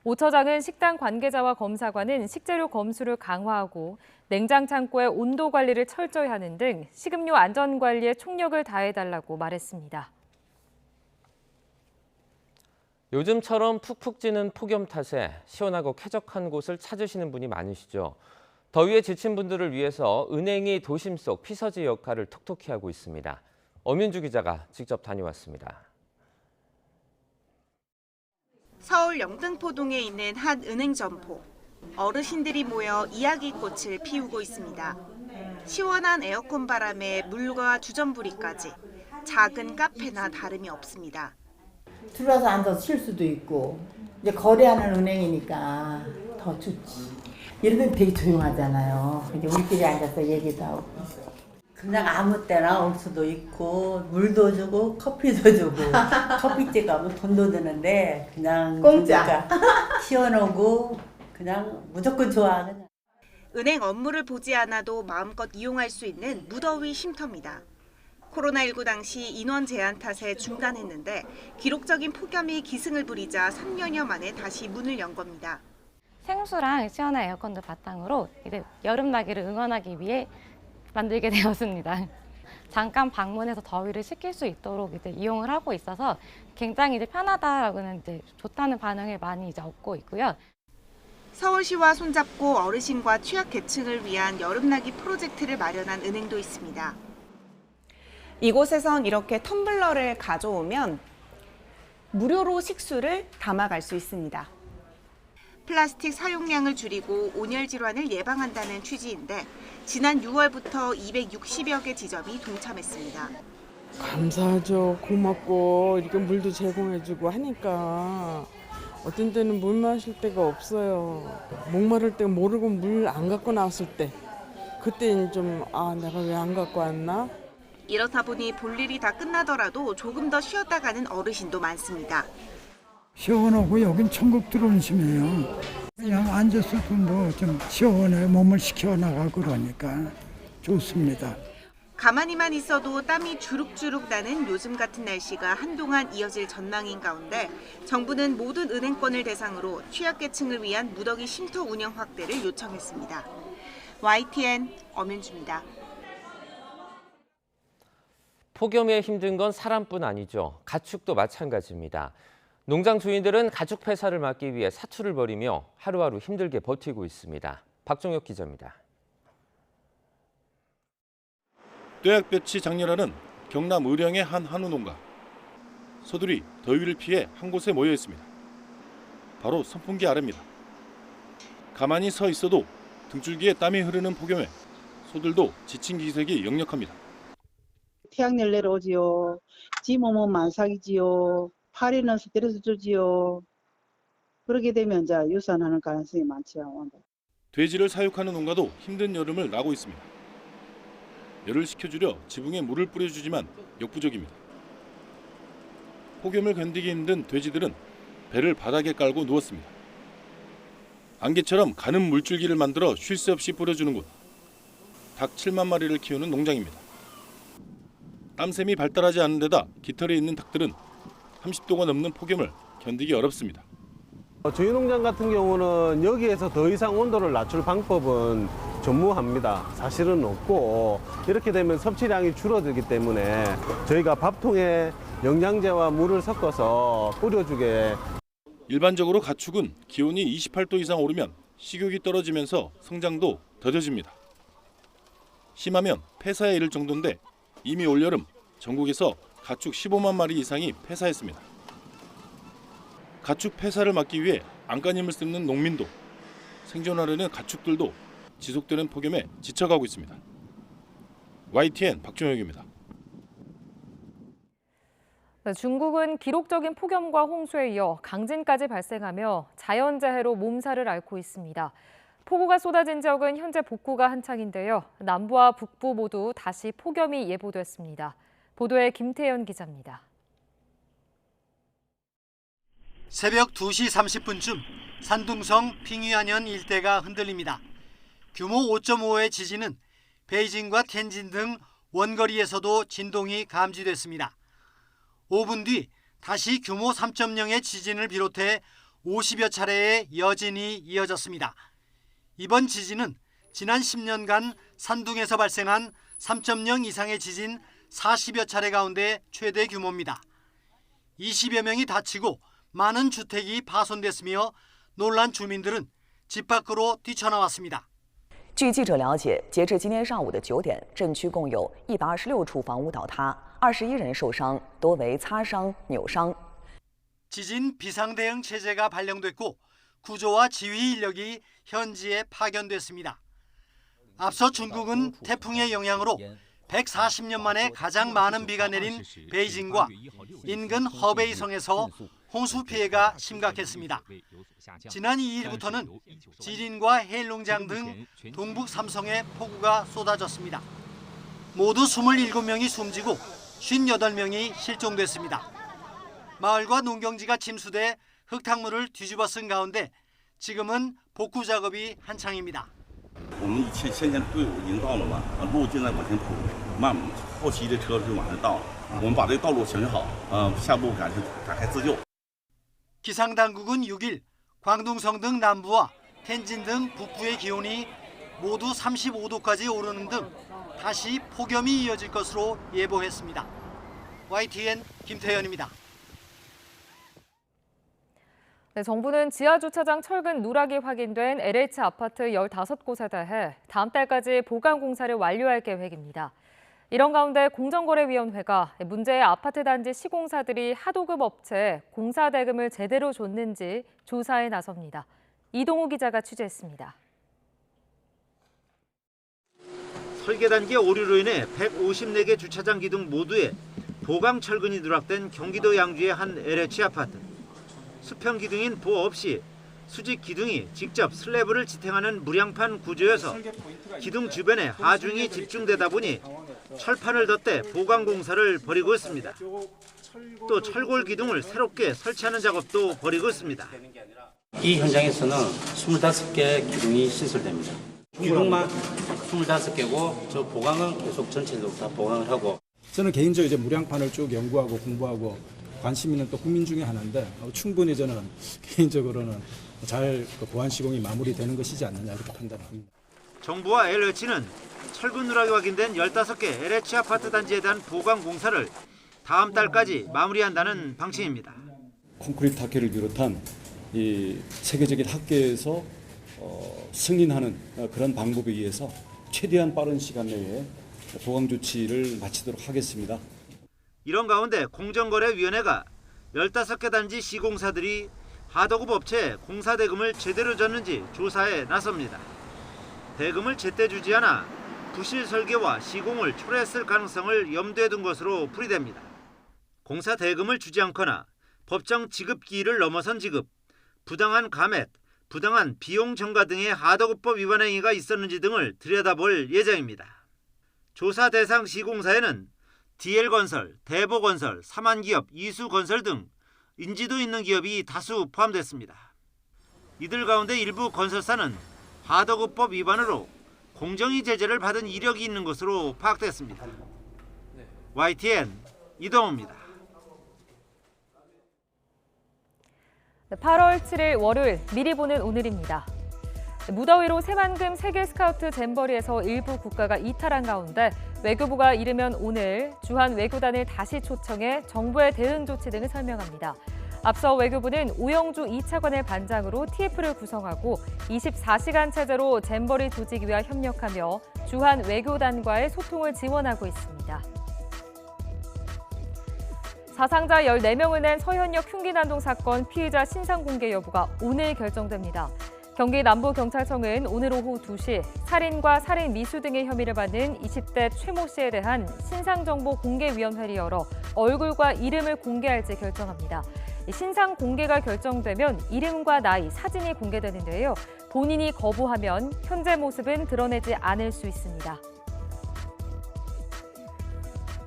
오 처장은 식당 관계자와 검사관은 식재료 검수를 강화하고 냉장 창고의 온도 관리를 철저히 하는 등 식음료 안전 관리에 총력을 다해달라고 말했습니다. 요즘처럼 푹푹 찌는 폭염 탓에 시원하고 쾌적한 곳을 찾으시는 분이 많으시죠. 더위에 지친 분들을 위해서 은행이 도심 속 피서지 역할을 톡톡히 하고 있습니다. 엄윤주 기자가 직접 다녀왔습니다. 서울 영등포동에 있는 한 은행 점포. 어르신들이 모여 이야기꽃을 피우고 있습니다. 시원한 에어컨 바람에 물과 주전부리까지 작은 카페나 다름이 없습니다. 들어와서 앉아서 쉴 수도 있고 이제 거래하는 은행이니까 더 좋지. 이런 데는 되게 조용하잖아요. 이제 우리끼리 앉아서 얘기도 하고. 그냥 아무 때나 올 수도 있고 물도 주고 커피도 주고 커피집 가면 돈도 드는데 그냥 공짜. 시원하고 그냥 무조건 좋아. 그냥. 은행 업무를 보지 않아도 마음껏 이용할 수 있는 무더위 쉼터입니다. 코로나19 당시 인원 제한 탓에 중단했는데 기록적인 폭염이 기승을 부리자 3년여 만에 다시 문을 연 겁니다. 생수랑 시원한 에어컨도 바탕으로 이제 여름나기를 응원하기 위해 만들게 되었습니다. 잠깐 방문해서 더위를 식힐 수 있도록 이제 이용을 하고 있어서 굉장히 이제 편하다라고는 이제 좋다는 반응을 많이 이제 얻고 있고요. 서울시와 손잡고 어르신과 취약계층을 위한 여름나기 프로젝트를 마련한 은행도 있습니다. 이곳에선 이렇게 텀블러를 가져오면 무료로 식수를 담아갈 수 있습니다. 플라스틱 사용량을 줄이고 온열 질환을 예방한다는 취지인데 지난 6월부터 260여 개 지점이 동참했습니다. 감사하죠. 고맙고 이렇게 물도 제공해주고 하니까 어떤 때는 물 마실 데가 없어요. 목마를 때 모르고 물 안 갖고 나왔을 때 그때는 좀 내가 왜 안 갖고 왔나? 이렇다 보니 볼 일이 다 끝나더라도 조금 더 쉬었다 가는 어르신도 많습니다. 시원하고 여긴 천국 들어온 심이에요. 그냥 앉았어도 뭐 좀 시원해 몸을 식혀나가고 그러니까 좋습니다. 가만히만 있어도 땀이 주룩주룩 나는 요즘 같은 날씨가 한동안 이어질 전망인 가운데 정부는 모든 은행권을 대상으로 취약계층을 위한 무더기 쉼터 운영 확대를 요청했습니다. YTN 엄윤주입니다. 폭염에 힘든 건 사람뿐 아니죠. 가축도 마찬가지입니다. 농장 주인들은 가축 폐사를 막기 위해 사투를 벌이며 하루하루 힘들게 버티고 있습니다. 박종혁 기자입니다. 뙤약볕이 장렬하는 경남 의령의 한 한우 농가. 소들이 더위를 피해 한 곳에 모여 있습니다. 바로 선풍기 아래입니다. 가만히 서 있어도 등줄기에 땀이 흐르는 폭염에 소들도 지친 기색이 역력합니다. 태양열 내려오지요. 지 몸은 만삭이지요. 파리는 스트레스 주지요. 그렇게 되면 이제 유산하는 가능성이 많죠. 돼지를 사육하는 농가도 힘든 여름을 나고 있습니다. 열을 식혀주려 지붕에 물을 뿌려주지만 역부족입니다. 폭염을 견디기 힘든 돼지들은 배를 바닥에 깔고 누웠습니다. 안개처럼 가는 물줄기를 만들어 쉴 새 없이 뿌려주는 곳. 닭 7만 마리를 키우는 농장입니다. 땀샘이 발달하지 않은 데다 깃털에 있는 닭들은 30도가 넘는 폭염을 견디기 어렵습니다. 저희 농장 같은 경우는 여기에서 더 이상 온도를 낮출 방법은 전무합니다. 사실은 없고 이렇게 되면 섭취량이 줄어들기 때문에 저희가 밥통에 영양제와 물을 섞어서 뿌려주게. 일반적으로 가축은 기온이 28도 이상 오르면 식욕이 떨어지면서 성장도 더뎌집니다. 심하면 폐사에 이를 정도인데 이미 올여름 전국에서 가축 15만 마리 이상이 폐사했습니다. 가축 폐사를 막기 위해 안간힘을 쓰는 농민도, 생존하려는 가축들도 지속되는 폭염에 지쳐가고 있습니다. YTN 박종혁입니다. 중국은 기록적인 폭염과 홍수에 이어 강진까지 발생하며 자연재해로 몸살을 앓고 있습니다. 폭우가 쏟아진 지역은 현재 복구가 한창인데요. 남부와 북부 모두 다시 폭염이 예보됐습니다. 보도에 김태현 기자입니다. 새벽 2시 30분쯤 산둥성 핑유안현 일대가 흔들립니다. 규모 5.5의 지진은 베이징과 텐진 등 원거리에서도 진동이 감지됐습니다. 5분 뒤 다시 규모 3.0의 지진을 비롯해 50여 차례의 여진이 이어졌습니다. 이번 지진은 지난 10년간 산둥에서 발생한 3.0 이상의 지진 40여 차례 가운데 최대 규모입니다. 20여 명이 다치고 많은 주택이 파손됐으며 놀란 주민들은 집 밖으로 뛰쳐나왔습니다. 据记者了解，截至今天上午的9点，镇区共有126处房屋倒塌，21人受伤，多为擦伤、扭伤。 지진 비상대응 체제가 발령됐고 구조와 지휘 인력이 현지에 파견됐습니다. 앞서 중국은 태풍의 영향으로 140년 만에 가장 많은 비가 내린 베이징과 인근 허베이성에서 홍수 피해가 심각했습니다. 지난 2일부터는 지린과 해일롱장 등 동북 삼성에 폭우가 쏟아졌습니다. 모두 27명이 숨지고 58명이 실종됐습니다. 마을과 농경지가 침수돼 흙탕물을 뒤집어 쓴 가운데 지금은 복구 작업이 한창입니다. 我们现在队伍已经到了嘛，路正在往前铺，后期的车就马上到了。我们把这个道路修好，下步展开自救。 기상당국은 6일 광둥성 등 남부와 텐진 등 북부의 기온이 모두 35도까지 오르는 등 다시 폭염이 이어질 것으로 예보했습니다. YTN 김태현입니다. 네, 정부는 지하주차장 철근 누락이 확인된 LH 아파트 15곳에 대해 다음 달까지 보강 공사를 완료할 계획입니다. 이런 가운데 공정거래위원회가 문제의 아파트 단지 시공사들이 하도급 업체에 공사 대금을 제대로 줬는지 조사에 나섭니다. 이동호 기자가 취재했습니다. 설계 단계 오류로 인해 154개 주차장 기둥 모두에 보강 철근이 누락된 경기도 양주의 한 LH 아파트. 수평 기둥인 보호 없이 수직 기둥이 직접 슬래브를 지탱하는 무량판 구조여서 기둥 주변에 하중이 집중되다 보니 철판을 덧대 보강 공사를 벌이고 있습니다. 또 철골 기둥을 새롭게 설치하는 작업도 벌이고 있습니다. 이 현장에서는 25개 기둥이 신설됩니다. 기둥만 25개고 저 보강은 계속 전체적으로 다 보강을 하고. 저는 개인적으로 이제 무량판을 쭉 연구하고 공부하고 관심 있는 또 국민 중에 하나인데 충분히 저는 개인적으로는 잘 보안 시공이 마무리되는 것이지 않느냐 이렇게 판단합니다. 정부와 LH는 철근 누락이 확인된 15개 LH 아파트 단지에 대한 보강 공사를 다음 달까지 마무리한다는 방침입니다. 콘크리트 학계를 비롯한 이 세계적인 학계에서 승인하는 그런 방법에 의해서 최대한 빠른 시간 내에 보강 조치를 마치도록 하겠습니다. 이런 가운데 공정거래위원회가 15개 단지 시공사들이 하도급 업체에 공사 대금을 제대로 줬는지 조사에 나섭니다. 대금을 제때 주지 않아 부실 설계와 시공을 초래했을 가능성을 염두에 둔 것으로 풀이됩니다. 공사 대금을 주지 않거나 법정 지급기일을 넘어선 지급, 부당한 가맥, 부당한 비용 전가 등의 하도급법 위반 행위가 있었는지 등을 들여다볼 예정입니다. 조사 대상 시공사에는 DL건설, 대보건설, 삼한기업, 이수건설 등 인지도 있는 기업이 다수 포함됐습니다. 이들 가운데 일부 건설사는 하도급법 위반으로 공정위 제재를 받은 이력이 있는 것으로 파악됐습니다. YTN 이동호입니다. 8월 7일 월요일 미리 보는 오늘입니다. 무더위로 새만금 세계 스카우트 잼버리에서 일부 국가가 이탈한 가운데 외교부가 이르면 오늘 주한 외교단을 다시 초청해 정부의 대응 조치 등을 설명합니다. 앞서 외교부는 오영주 2차관을 반장으로 TF를 구성하고 24시간 체제로 잼버리 조직위와 협력하며 주한 외교단과의 소통을 지원하고 있습니다. 사상자 14명을 낸 서현역 흉기 난동 사건 피의자 신상 공개 여부가 오늘 결정됩니다. 경기 남부경찰청은 오늘 오후 2시 살인과 살인 미수 등의 혐의를 받는 20대 최 모 씨에 대한 신상정보 공개위원회를 열어 얼굴과 이름을 공개할지 결정합니다. 신상 공개가 결정되면 이름과 나이, 사진이 공개되는데요. 본인이 거부하면 현재 모습은 드러내지 않을 수 있습니다.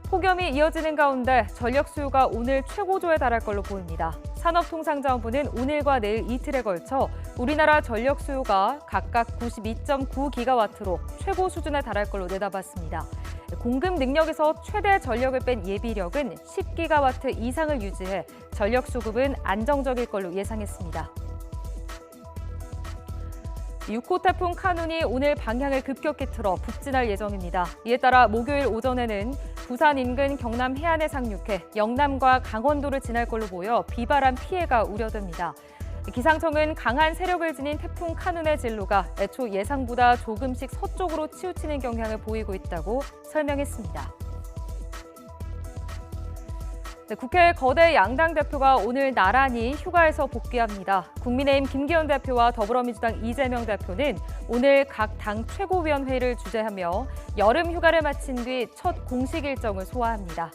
폭염이 이어지는 가운데 전력 수요가 오늘 최고조에 달할 걸로 보입니다. 산업통상자원부는 오늘과 내일 이틀에 걸쳐 우리나라 전력 수요가 각각 92.9기가와트로 최고 수준에 달할 걸로 내다봤습니다. 공급 능력에서 최대 전력을 뺀 예비력은 10기가와트 이상을 유지해 전력 수급은 안정적일 걸로 예상했습니다. 6호 태풍 카눈이 오늘 방향을 급격히 틀어 북진할 예정입니다. 이에 따라 목요일 오전에는 부산 인근 경남 해안에 상륙해 영남과 강원도를 지날 걸로 보여 비바람 피해가 우려됩니다. 기상청은 강한 세력을 지닌 태풍 카눈의 진로가 애초 예상보다 조금씩 서쪽으로 치우치는 경향을 보이고 있다고 설명했습니다. 네, 국회 거대 양당 대표가 오늘 나란히 휴가에서 복귀합니다. 국민의힘 김기현 대표와 더불어민주당 이재명 대표는 오늘 각 당 최고위원회를 주재하며 여름 휴가를 마친 뒤 첫 공식 일정을 소화합니다.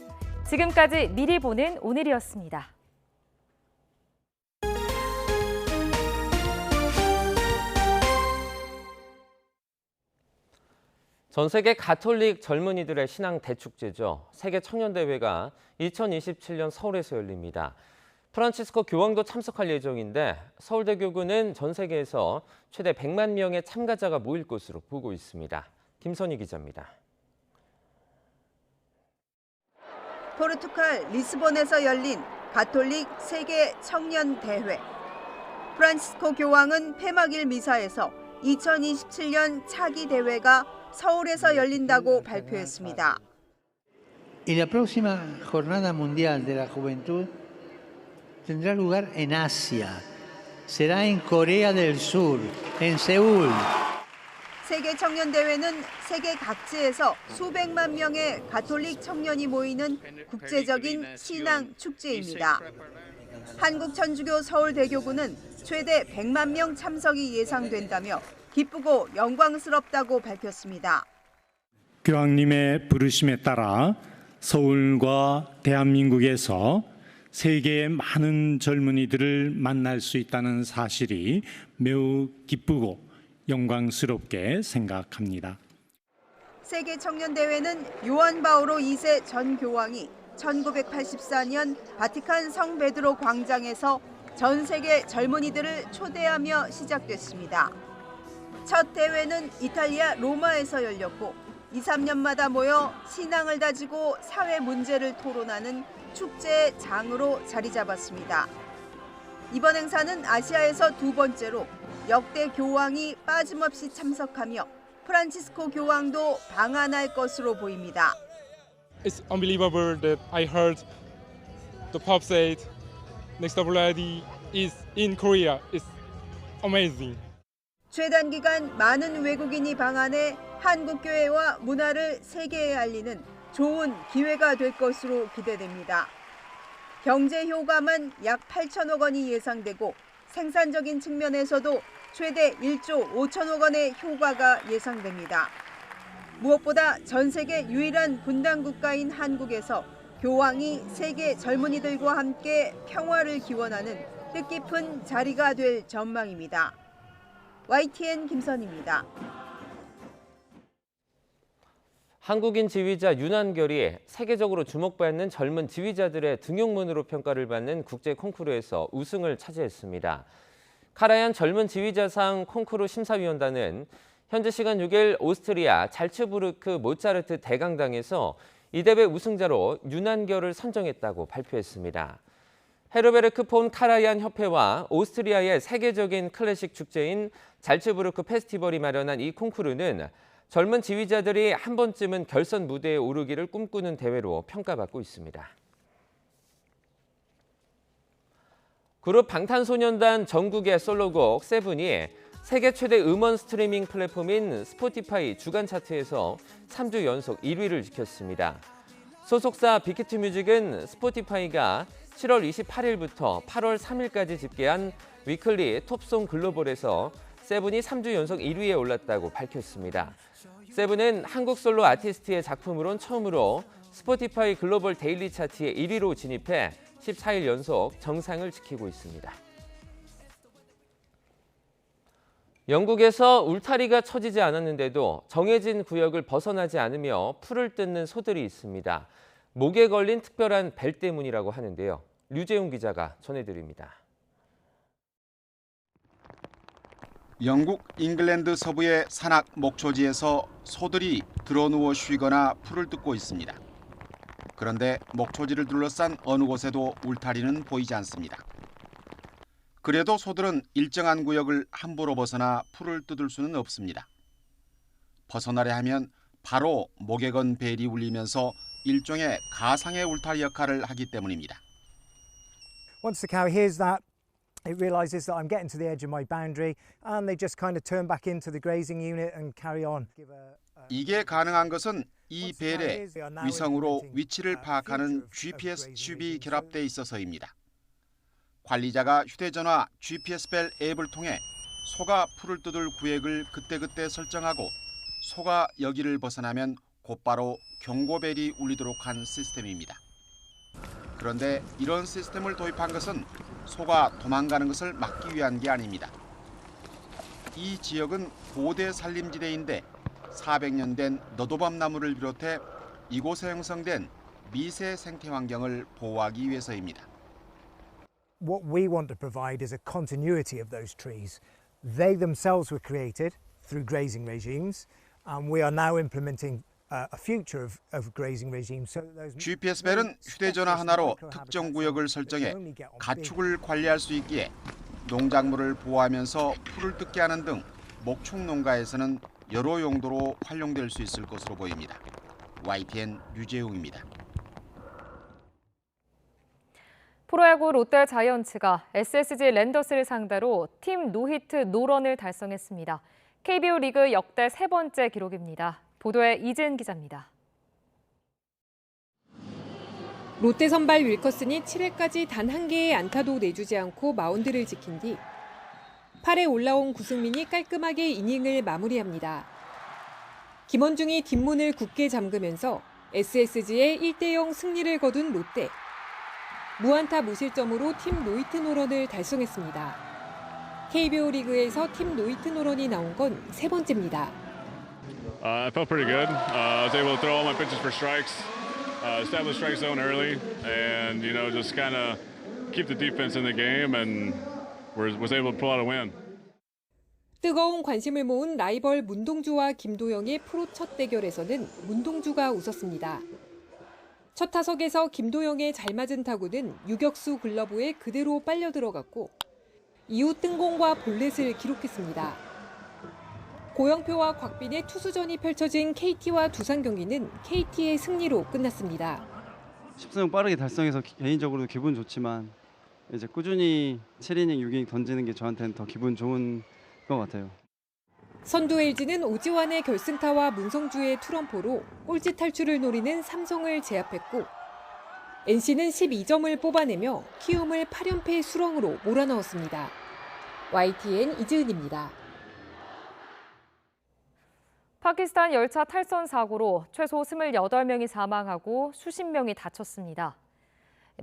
지금까지 미리 보는 오늘이었습니다. 전 세계 가톨릭 젊은이들의 신앙 대축제죠. 세계 청년대회가 2027년 서울에서 열립니다. 프란치스코 교황도 참석할 예정인데 서울대교구는 전 세계에서 최대 100만 명의 참가자가 모일 것으로 보고 있습니다. 김선희 기자입니다. 포르투갈 리스본에서 열린 가톨릭 세계 청년 대회. 프란치스코 교황은 폐막일 미사에서 2027년 차기 대회가 서울에서 열린다고 발표했습니다. Y la próxima Jornada Mundial de la Juventud tendrá lugar en Asia. Será en Corea del Sur, en Seúl. 세계 청년 대회는 세계 각지에서 수백만 명의 가톨릭 청년이 모이는 국제적인 신앙 축제입니다. 한국 천주교 서울대교구는 최대 100만 명 참석이 예상된다며 기쁘고 영광스럽다고 밝혔습니다. 교황님의 부르심에 따라 서울과 대한민국에서 세계의 많은 젊은이들을 만날 수 있다는 사실이 매우 기쁘고 영광스럽게 생각합니다. 세계 청년 대회는 요한 바오로 2세 전 교황이 1984년 바티칸 성 베드로 광장에서 전 세계 젊은이들을 초대하며 시작됐습니다. 첫 대회는 이탈리아 로마에서 열렸고 2, 3년마다 모여 신앙을 다지고 사회 문제를 토론하는 축제의 장으로 자리 잡았습니다. 이번 행사는 아시아에서 두 번째로 역대 교황이 빠짐없이 참석하며 프란치스코 교황도 방한할 것으로 보입니다. It's unbelievable that I heard the Pope said next popularity is in Korea. It's amazing. 최단 기간 많은 외국인이 방한해 한국 교회와 문화를 세계에 알리는 좋은 기회가 될 것으로 기대됩니다. 경제 효과만 약 8천억 원이 예상되고 생산적인 측면에서도 최대 1조 5천억 원의 효과가 예상됩니다. 무엇보다 전 세계 유일한 분단 국가인 한국에서 교황이 세계 젊은이들과 함께 평화를 기원하는 뜻깊은 자리가 될 전망입니다. YTN 김선희입니다. 한국인 지휘자 윤한결이 세계적으로 주목받는 젊은 지휘자들의 등용문으로 평가를 받는 국제 콩쿠르에서 우승을 차지했습니다. 카라얀 젊은 지휘자상 콩쿠르 심사위원단은 현지 시간 6일 오스트리아 잘츠부르크 모차르트 대강당에서 이 대회 우승자로 윤한결을 선정했다고 발표했습니다. 헤르베르크 폰 카라얀 협회와 오스트리아의 세계적인 클래식 축제인 잘츠부르크 페스티벌이 마련한 이 콩쿠르는 젊은 지휘자들이 한 번쯤은 결선 무대에 오르기를 꿈꾸는 대회로 평가받고 있습니다. 그룹 방탄소년단 정국의 솔로곡 세븐이 세계 최대 음원 스트리밍 플랫폼인 스포티파이 주간 차트에서 3주 연속 1위를 지켰습니다. 소속사 빅히트뮤직은 스포티파이가 7월 28일부터 8월 3일까지 집계한 위클리 톱송 글로벌에서 세븐이 3주 연속 1위에 올랐다고 밝혔습니다. 세븐은 한국 솔로 아티스트의 작품으론 처음으로 스포티파이 글로벌 데일리 차트에 1위로 진입해 14일 연속 정상을 지키고 있습니다. 영국에서 울타리가 쳐지지 않았는데도 정해진 구역을 벗어나지 않으며 풀을 뜯는 소들이 있습니다. 목에 걸린 특별한 벨 때문이라고 하는데요. 류재용 기자가 전해드립니다. 영국 잉글랜드 서부의 산악 목초지에서 소들이 드러누워 쉬거나 풀을 뜯고 있습니다. 그런데 목초지를 둘러싼 어느 곳에도 울타리는 보이지 않습니다. 그래도 소들은 일정한 구역을 함부로 벗어나 풀을 뜯을 수는 없습니다. 벗어나려 하면 바로 목에 건 벨이 울리면서 일종의 가상의 울타리 역할을 하기 때문입니다. Once the cow hears that it realizes that I'm getting to the edge of my boundary, and they just kind of turn back into the grazing unit and carry on. 이게 가능한 것은 이 벨에 위성으로 위치를 파악하는 GPS 칩이 결합돼 있어서입니다. 관리자가 휴대전화 GPS 벨 앱을 통해 소가 풀을 뜯을 구획을 그때그때 설정하고 소가 여기를 벗어나면 곧바로 경고벨이 울리도록 한 시스템입니다. 그런데 이런 시스템을 도입한 것은 소가 도망가는 것을 막기 위한 게 아닙니다. 이 지역은 고대 산림지대인데 400년 된 너도밤 나무를 비롯해 이곳에 형성된 미세 생태 환경을 보호하기 위해서입니다. What we want to provide is a continuity of those trees. They themselves were created through grazing regimes, and we are now implementing a future of grazing regimes. So those GPS 벨은 휴대전화 하나로 특정 구역을 설정해 가축을 관리할 수 있기에 농작물을 보호하면서 풀을 뜯게 하는 등 목축 농가에서는 여러 용도로 활용될 수 있을 것으로 보입니다. YTN 류재웅입니다. 프로야구 롯데 자이언츠가 SSG 랜더스를 상대로 팀 노히트 노런을 달성했습니다. KBO 리그 역대 세 번째 기록입니다. 보도에 이재은 기자입니다. 롯데 선발 윌커슨이 7회까지 단 한 개의 안타도 내주지 않고 마운드를 지킨 뒤 8회 올라온 구승민이 깔끔하게 이닝을 마무리합니다. 김원중이 뒷문을 굳게 잠그면서 SSG의 1대0 승리를 거둔 롯데. 무안타 무실점으로 팀 노히트 노런을 달성했습니다. KBO 리그에서 팀 노히트 노런이 나온 건 세 번째입니다. I felt pretty good. I was able to throw all my pitches for strikes, establish strike zone early, and just kind of keep the defense in the game, and was able to pull out a win. 뜨거운 관심을 모은 라이벌 문동주와 김도영의 프로 첫 대결에서는 문동주가 웃었습니다. 첫 타석에서 김도영의 잘 맞은 타구는 유격수 글러브에 그대로 빨려 들어갔고 이후 뜬공과 볼넷을 기록했습니다. 고영표와 곽빈의 투수전이 펼쳐진 KT와 두산 경기는 KT의 승리로 끝났습니다. 10승 빠르게 달성해서 개인적으로도 기분 좋지만 이제 꾸준히 7이닝, 6이닝 던지는 게 저한테는 더 기분 좋은 것 같아요. 선두 LG는 오지환의 결승타와 문성주의 투런포로 꼴찌 탈출을 노리는 삼성을 제압했고 NC는 12점을 뽑아내며 키움을 8연패 수렁으로 몰아넣었습니다. YTN 이지은입니다. 파키스탄 열차 탈선 사고로 최소 28명이 사망하고 수십 명이 다쳤습니다.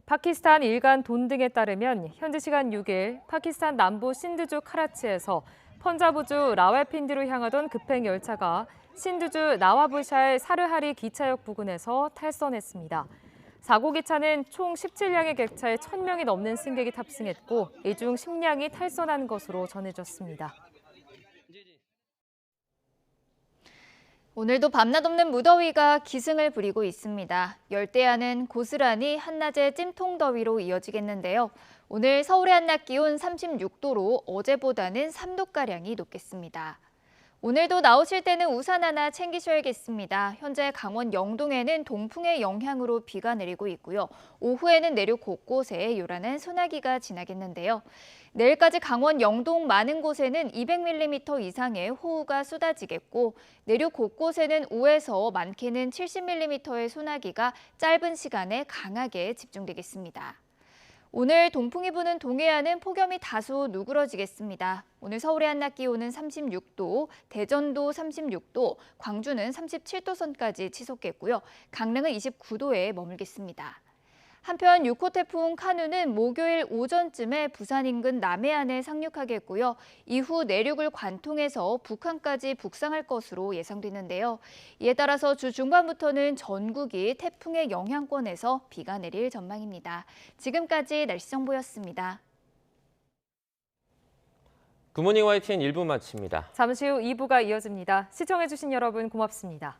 파키스탄 일간 돈 등에 따르면 현지 시간 6일 파키스탄 남부 신드주 카라치에서 펀자브주 라왈핀디로 향하던 급행 열차가 신드주 나와부샬 사르하리 기차역 부근에서 탈선했습니다. 사고 기차는 총 17량의 객차에 1,000명이 넘는 승객이 탑승했고 이 중 10량이 탈선한 것으로 전해졌습니다. 오늘도 밤낮 없는 무더위가 기승을 부리고 있습니다. 열대야는 고스란히 한낮의 찜통더위로 이어지겠는데요. 오늘 서울의 한낮 기온 36도로 어제보다는 3도가량이 높겠습니다. 오늘도 나오실 때는 우산 하나 챙기셔야겠습니다. 현재 강원 영동에는 동풍의 영향으로 비가 내리고 있고요. 오후에는 내륙 곳곳에 요란한 소나기가 지나겠는데요. 내일까지 강원 영동 많은 곳에는 200mm 이상의 호우가 쏟아지겠고 내륙 곳곳에는 5에서 많게는 70mm의 소나기가 짧은 시간에 강하게 집중되겠습니다. 오늘 동풍이 부는 동해안은 폭염이 다소 누그러지겠습니다. 오늘 서울의 한낮 기온은 36도, 대전도 36도, 광주는 37도 선까지 치솟겠고요. 강릉은 29도에 머물겠습니다. 한편 6호 태풍 카누는 목요일 오전쯤에 부산 인근 남해안에 상륙하겠고요. 이후 내륙을 관통해서 북한까지 북상할 것으로 예상되는데요. 이에 따라서 주 중반부터는 전국이 태풍의 영향권에서 비가 내릴 전망입니다. 지금까지 날씨 정보였습니다. 굿모닝 YTN 1부 마칩니다. 잠시 후 2부가 이어집니다. 시청해주신 여러분 고맙습니다.